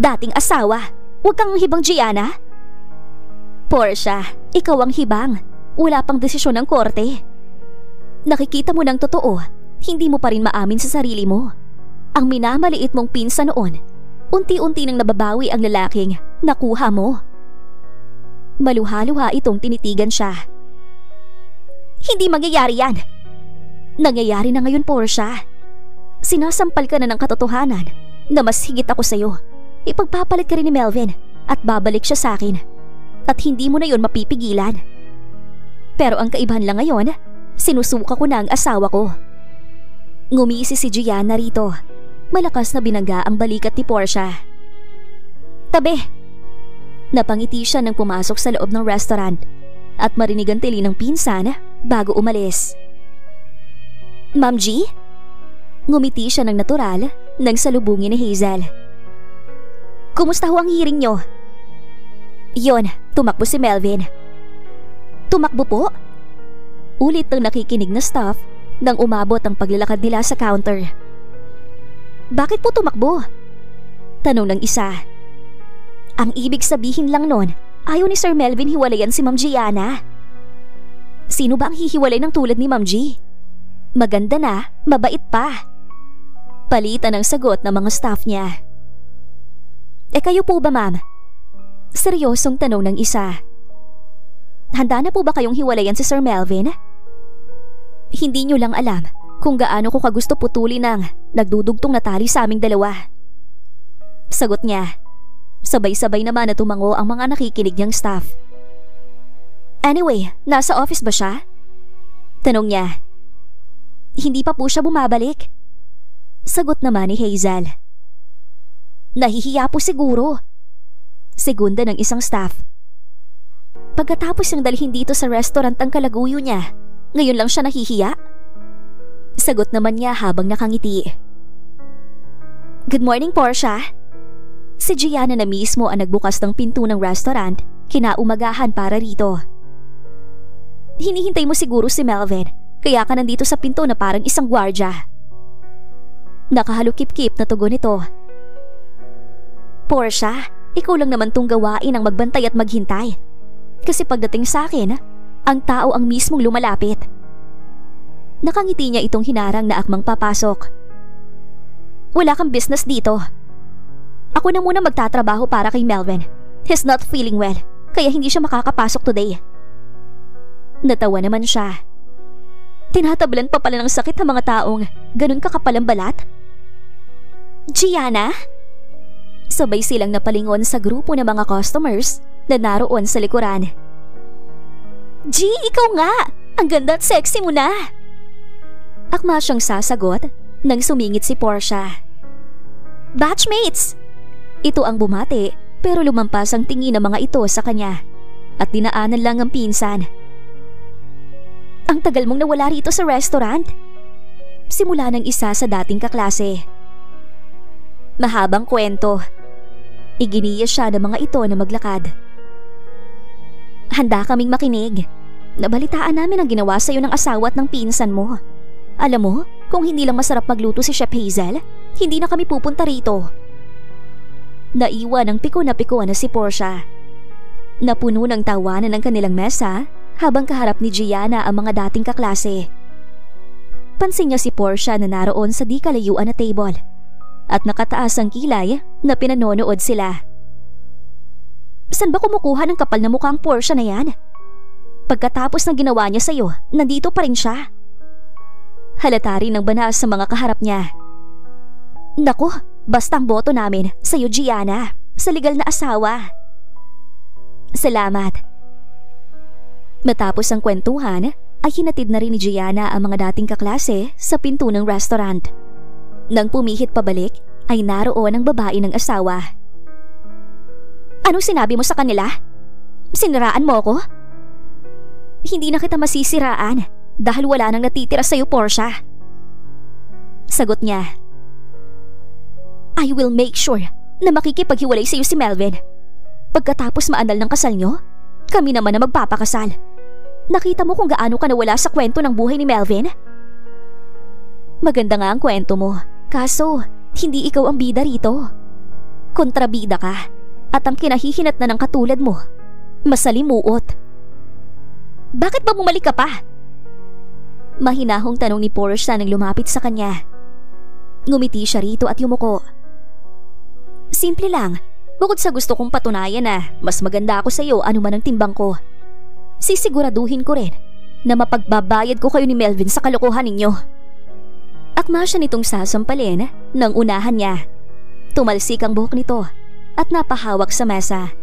Dating asawa, huwag kang hibang, Gianna. Portia, ikaw ang hibang. Wala pang desisyon ng korte. Nakikita mo ng totoo, hindi mo pa rin maamin sa sarili mo. Ang minamaliit mong pinsan noon, unti-unti nang nababawi ang lalaking nakuha mo. Maluha-luha itong tinitigan siya. Hindi mangyayari yan. Nangyayari na ngayon, Portia. Sinasampal ka na ng katotohanan na mas higit ako sa'yo. Ipagpapalit ka rin ni Melvin at babalik siya sa akin. At hindi mo na yon mapipigilan. Pero ang kaibahan lang ngayon, sinusuka ko na ang asawa ko. Ngumisi si Gianna rito. Malakas na binangga ang balikat ni Portia. Tabi! Napangiti siya nang pumasok sa loob ng restaurant at marinig ang tili ng pinsan bago umalis. Ma'am G? Ngumiti siya ng natural nang salubungin ni Hazel. Kumusta ho ang hearing nyo? Yon, tumakbo si Melvin. Tumakbo po? Ulit ang nakikinig na staff nang umabot ang paglalakad nila sa counter. Bakit po tumakbo? Tanong ng isa. Ang ibig sabihin lang nun, ayaw ni Sir Melvin hiwalayan si Ma'am Gianna. Sino ba ang hihiwalay ng tulad ni Ma'am G? Maganda na, mabait pa. Palitan ang sagot ng mga staff niya. Kayo po ba, ma'am? Seryosong tanong ng isa. Handa na po ba kayong hiwalayan si Sir Melvin? Hindi nyo lang alam kung gaano ko kagusto putulin ang nagdudugtong na tali sa aming dalawa. Sagot niya. Sabay-sabay naman na tumango ang mga nakikinig niyang staff. Anyway, nasa office ba siya? Tanong niya. Hindi pa po siya bumabalik. Sagot naman ni Hazel. Nahihiya po siguro. Segunda ng isang staff. Pagkatapos niyang dalhin dito sa restaurant ang kalaguyo niya, ngayon lang siya nahihiya? Sagot naman niya habang nakangiti. Good morning, Portia. Si Gianna na mismo ang nagbukas ng pinto ng restaurant kinaumagahan para rito. Hinihintay mo siguro si Melvin, kaya ka nandito sa pinto na parang isang gwardya. Nakahalukip-kip na tugon nito. Portia, ikaw lang naman tong gawain ang magbantay at maghintay. Kasi pagdating sa akin, ang tao ang mismong lumalapit. Nakangiti niya itong hinarang na akmang papasok. Wala kang business dito. Ako na muna magtatrabaho para kay Melvin. He's not feeling well, kaya hindi siya makakapasok today. Natawa naman siya. Tinatablan pa pala ng sakit ang mga taong ganun kakapalang balat? Gianna? Sabay silang napalingon sa grupo ng mga customers na naroon sa likuran. G, ikaw nga! Ang ganda at sexy mo na! Akma siyang sasagot nang sumingit si Portia. Batchmates! Ito ang bumati pero lumampas ang tingin ng mga ito sa kanya at dinaanan lang ang pinsan. Ang tagal mong nawala rito sa restaurant? Simula ng isa sa dating kaklase. Mahabang kwento. Iginiya siya ng mga ito na maglakad. Handa kaming makinig. Nabalitaan namin ang ginawa sa iyo ng asawa at ng pinsan mo. Alam mo, kung hindi lang masarap magluto si Chef Hazel, hindi na kami pupunta rito. Naiwan ng piko na si Portia. Napuno ng tawanan ng kanilang mesa habang kaharap ni Gianna ang mga dating kaklase. Pansin niya si Portia na naroon sa di kalayuan na table at nakataas ang kilay na pinanonood sila. San ba kumukuha ng kapal na mukhang Portia na yan? Pagkatapos ng ginawa niya sa'yo, nandito pa rin siya. Halata rin ang banas sa mga kaharap niya. Naku, basta ang boto namin sa'yo, Gianna, sa legal na asawa. Salamat. Matapos ang kwentuhan, ay hinatid na rin ni Gianna ang mga dating kaklase sa pinto ng restaurant. Nang pumihit pabalik, ay naroon ang babae ng asawa. Anong sinabi mo sa kanila? Siniraan mo ako? Hindi na kita masisiraan dahil wala nang natitira sa'yo, Portia. Sagot niya. I will make sure na makikipaghiwalay sa'yo si Melvin. Pagkatapos maanal ng kasal nyo, kami naman na magpapakasal. Nakita mo kung gaano ka nawala sa kwento ng buhay ni Melvin? Maganda nga ang kwento mo, kaso hindi ikaw ang bida rito. Kontrabida ka. At ang kinahihinat na ng katulad mo, masalimuot. Bakit ba bumalik ka pa? Mahinahong tanong ni Portia nang lumapit sa kanya. Ngumiti siya rito at yumuko. Simple lang, bukod sa gusto kong patunayan na mas maganda ako sa iyo anuman ang timbang ko. Sisiguraduhin ko rin na mapagbabayad ko kayo ni Melvin sa kalokohan ninyo. Akma siya nitong sasampalin nang unahan niya. Tumalsik ang buhok nito at napahawak sa mesa.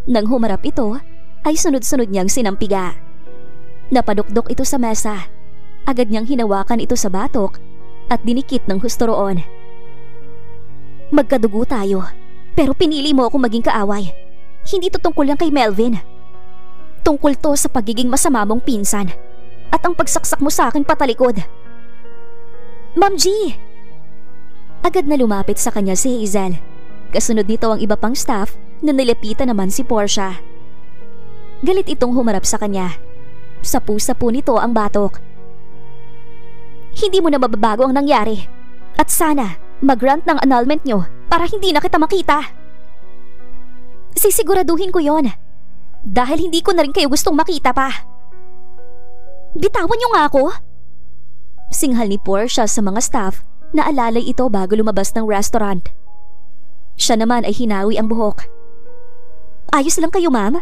Nang humarap ito, ay sunod-sunod niyang sinampiga. Napadukdok ito sa mesa. Agad niyang hinawakan ito sa batok at dinikit ng husto roon. Magkadugo tayo, pero pinili mo akong maging kaaway. Hindi to tungkol lang kay Melvin. Tungkol to sa pagiging masama mong pinsan at ang pagsaksak mo sa akin patalikod. Ma'am G! Agad na lumapit sa kanya si Hazel. Kasunod nito ang iba pang staff na nilapitan naman si Portia. Galit itong humarap sa kanya. Sapu-sapu nito ang batok. Hindi mo na mababago ang nangyari. At sana mag-grant ng annulment nyo para hindi na kita makita. Sisiguraduhin ko yon. Dahil hindi ko na rin kayo gustong makita pa. Bitawan nyo nga ako. Singhal ni Portia sa mga staff na alalay ito bago lumabas ng restaurant. Siya naman ay hinawi ang buhok. Ayos lang kayo, ma'am?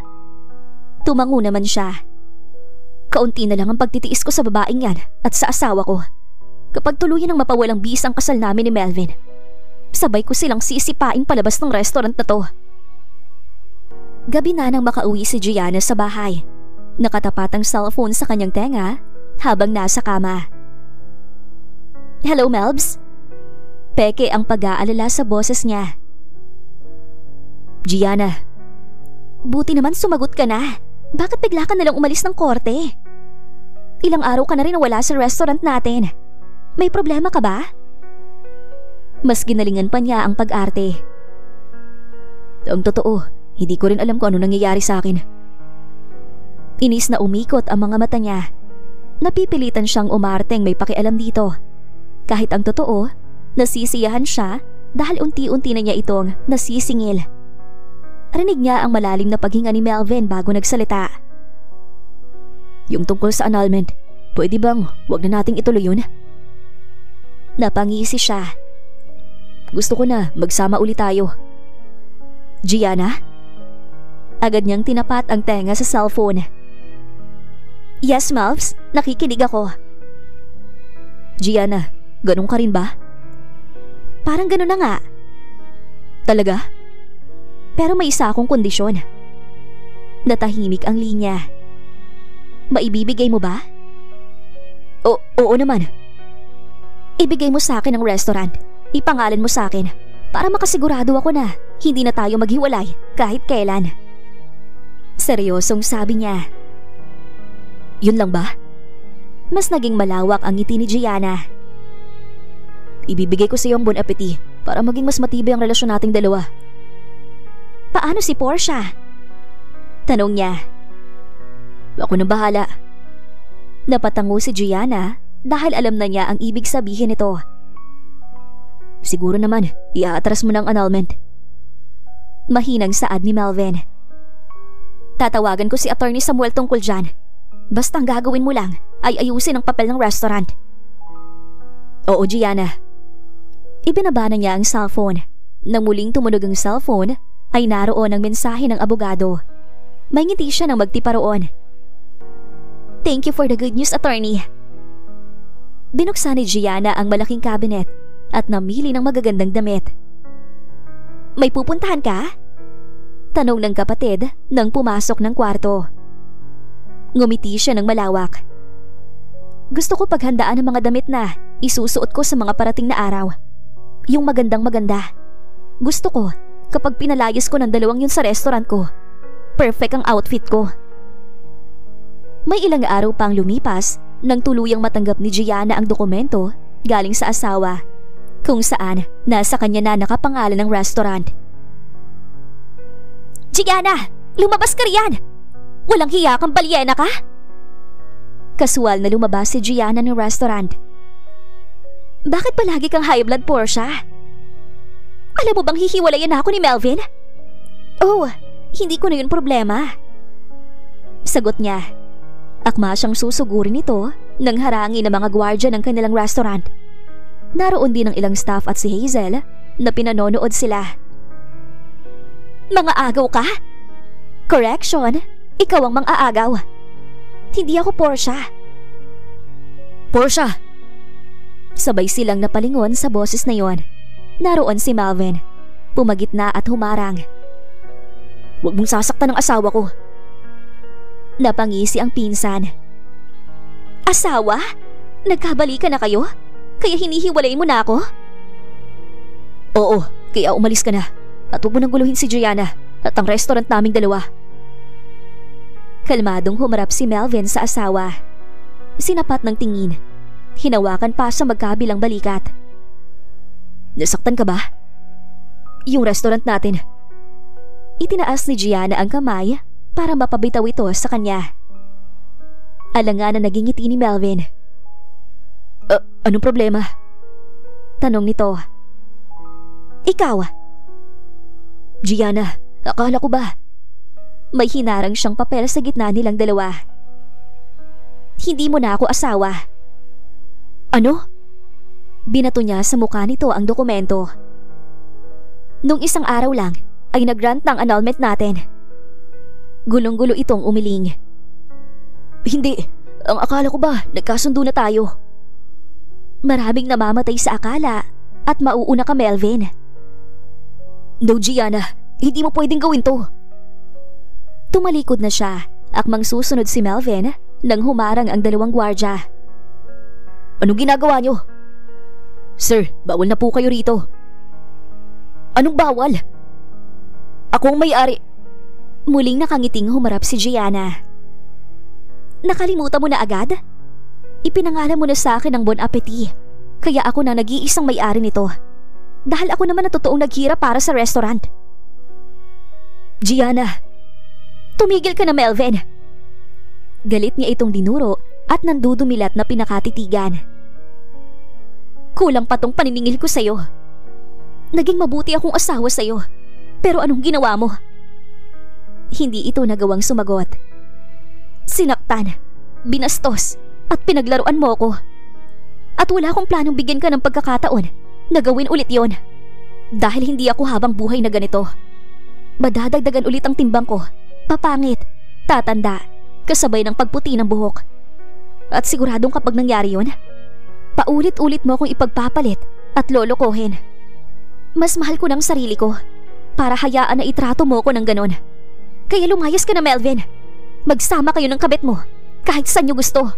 Tumango naman siya. Kaunti na lang ang pagtitiis ko sa babaeng yan at sa asawa ko. Kapag tuluyan ang mapawalang bis ang kasal namin ni Melvin, sabay ko silang sisipain palabas ng restaurant na to. Gabi na nang makauwi si Gianna sa bahay. Nakatapat ang cellphone sa kanyang tenga habang nasa kama. Hello, Melbs? Peke ang pag-aalala sa boses niya. Gianna, buti naman sumagot ka na. Bakit bigla ka nalang umalis ng korte? Ilang araw ka na rin nawala sa restaurant natin. May problema ka ba? Mas ginalingan pa niya ang pag-arte. Ang totoo, hindi ko rin alam kung ano nangyayari sa akin. Inis na umikot ang mga mata niya. Napipilitan siyang umarteng may pakialam dito. Kahit ang totoo, nasisiyahan siya dahil unti-unti na niya itong nasisingil. Rinig niya ang malalim na paghinga ni Melvin bago nagsalita. Yung tungkol sa annulment, pwede bang wag na nating ituloy yun? Napangisi siya. Gusto ko na magsama ulit tayo. Gianna? Agad niyang tinapat ang tenga sa cellphone. Yes, Melvs, nakikinig ako. Gianna, ganun ka rin ba? Parang ganun na nga. Talaga? Pero may isa akong kondisyon. Natahimik ang linya. Maibibigay mo ba? Oo naman. Ibigay mo sa akin ang restaurant. Ipangalan mo sa akin para makasigurado ako na hindi na tayo maghiwalay kahit kailan. Seryosong sabi niya. Yun lang ba? Mas naging malawak ang ngiti ni Gianna. Ibibigay ko sa iyo ang bon appetit para maging mas matibay ang relasyon nating dalawa. Paano si Portia? Tanong niya. Ako na bahala. Napatango si Gianna dahil alam na niya ang ibig sabihin nito. Siguro naman, iaatras mo ng annulment. Mahinang saad ni Melvin. Tatawagan ko si Attorney Samuel tungkol dyan. Basta ang gagawin mo lang ay ayusin ang papel ng restaurant. Oo, Gianna. Ibinaba na niya ang cellphone. Nang muling tumunog ang cellphone, ay naroon ang mensahe ng abogado. May ngiti siya nang magtipa roon. "Thank you for the good news, attorney." Binuksan ni Gianna ang malaking cabinet at namili ng magagandang damit. "May pupuntahan ka?" Tanong ng kapatid nang pumasok ng kwarto. Ngumiti siya ng malawak. "Gusto ko paghandaan ang mga damit na isusuot ko sa mga parating na araw. Yung magandang maganda. Gusto ko kapag pinalayas ko ng dalawang yun sa restaurant ko, perfect ang outfit ko." May ilang araw pang lumipas nang tuluyang matanggap ni Gianna ang dokumento galing sa asawa, kung saan nasa kanya na nakapangalan ng restaurant. "Gianna, lumabas ka riyan! Walang hiya kang balyena ka?" Kasual na lumabas si Gianna ng restaurant. "Bakit palagi kang high blood, Portia? Alam mo bang hihiwalayan na ako ni Melvin?" "Oh, hindi ko na yun problema." Sagot niya. Akma siyang susugurin nito nang harangin ng mga gwardya ng kanilang restaurant. Naroon din ang ilang staff at si Hazel na pinanonood sila. "Mga agaw ka?" "Correction, ikaw ang mang-aagaw. Hindi ako Portia." "Portia!" Sabay silang napalingon sa boses na yon. Naroon si Melvin. Pumagitna at humarang. "Huwag mong sasaktan ng asawa ko." Napangisi ang pinsan. "Asawa? Nagkabalikan na kayo? Kaya hinihiwalay mo na ako?" "Oo, kaya umalis ka na. At huwag mo nang guluhin si Gianna at ang restaurant naming dalawa." Kalmadong humarap si Melvin sa asawa. Sinapat ng tingin. Hinawakan pa sa magkabilang balikat. "Nasaktan ka ba?" "Yung restaurant natin." Itinaas ni Gianna ang kamay para mapabitaw ito sa kanya. Alangan na naging ngiti ni Melvin. Anong problema?" Tanong nito. "Ikaw." "Gianna, akala ko ba?" May hinarang siyang papel sa gitna nilang dalawa. "Hindi mo na ako asawa." "Ano?" Binato niya sa mukha nito ang dokumento. "Nung isang araw lang ay nag-grant ng annulment natin." Gulong-gulo itong umiling. "Hindi, ang akala ko ba nagkasundo na tayo?" "Maraming namamatay sa akala at mauuna ka, Melvin." "No, Gianna, hindi mo pwedeng gawin to." Tumalikod na siya, akmang susunod si Melvin nang humarang ang dalawang gwardya. "Anong ginagawa niyo?" "Sir, bawal na po kayo rito." "Anong bawal?" "Ako ang may-ari." Muling nakangiting humarap si Gianna. "Nakalimutan mo na agad? Ipinangalan mo na sa akin ang Bon Appetit, kaya ako na nag-iisang may-ari nito. Dahil ako naman na totoong naghirap para sa restaurant." "Gianna!" "Tumigil ka na, Melvin!" Galit niya itong dinuro at nandudumilat na pinakatitigan. "Kulang pa tong paniningil ko sa'yo. Naging mabuti akong asawa sa'yo, pero anong ginawa mo?" Hindi ito nagawang sumagot. "Sinaktan, binastos at pinaglaruan mo ko. At wala akong planong bigyan ka ng pagkakataon na gawin ulit yon. Dahil hindi ako habang buhay na ganito. Madadagdagan ulit ang timbang ko, papangit, tatanda, kasabay ng pagputi ng buhok. At siguradong kapag nangyari yon, paulit-ulit mo akong ipagpapalit at lolokohin. Mas mahal ko ng sarili ko para hayaan na itrato mo ko ng ganon. Kaya lumayas ka na, Melvin. Magsama kayo ng kabit mo kahit saan nyo gusto.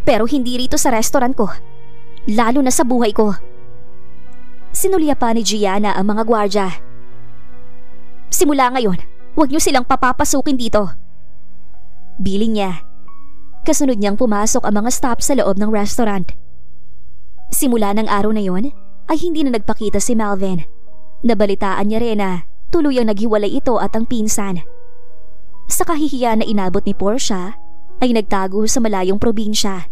Pero hindi rito sa restaurant ko, lalo na sa buhay ko." Sinulya pa ni Gianna ang mga gwardya. "Simula ngayon, huwag nyo silang papapasukin dito." Biling niya. Kasunod niyang pumasok ang mga staff sa loob ng restaurant. Simula ng araw na yon ay hindi na nagpakita si Melvin. Nabalitaan niya rin na tuluyang naghiwalay ito at ang pinsan. Sa kahihiyan na inabot ni Portia ay nagtago sa malayong probinsya,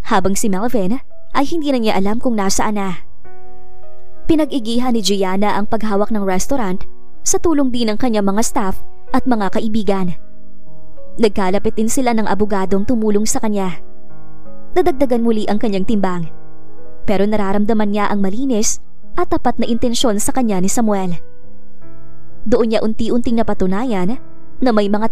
habang si Melvin ay hindi na niya alam kung nasaan na. Pinag-igihan ni Gianna ang paghawak ng restaurant sa tulong din ng kanyang mga staff at mga kaibigan. Nagkalapit din sila ng abogadong tumulong sa kanya. Nadagdagan muli ang kanyang timbang. pero nararamdaman niya ang malinis at tapat na intensyon sa kanya ni Samuel. Doon niya unti-unting napatunayan na may mga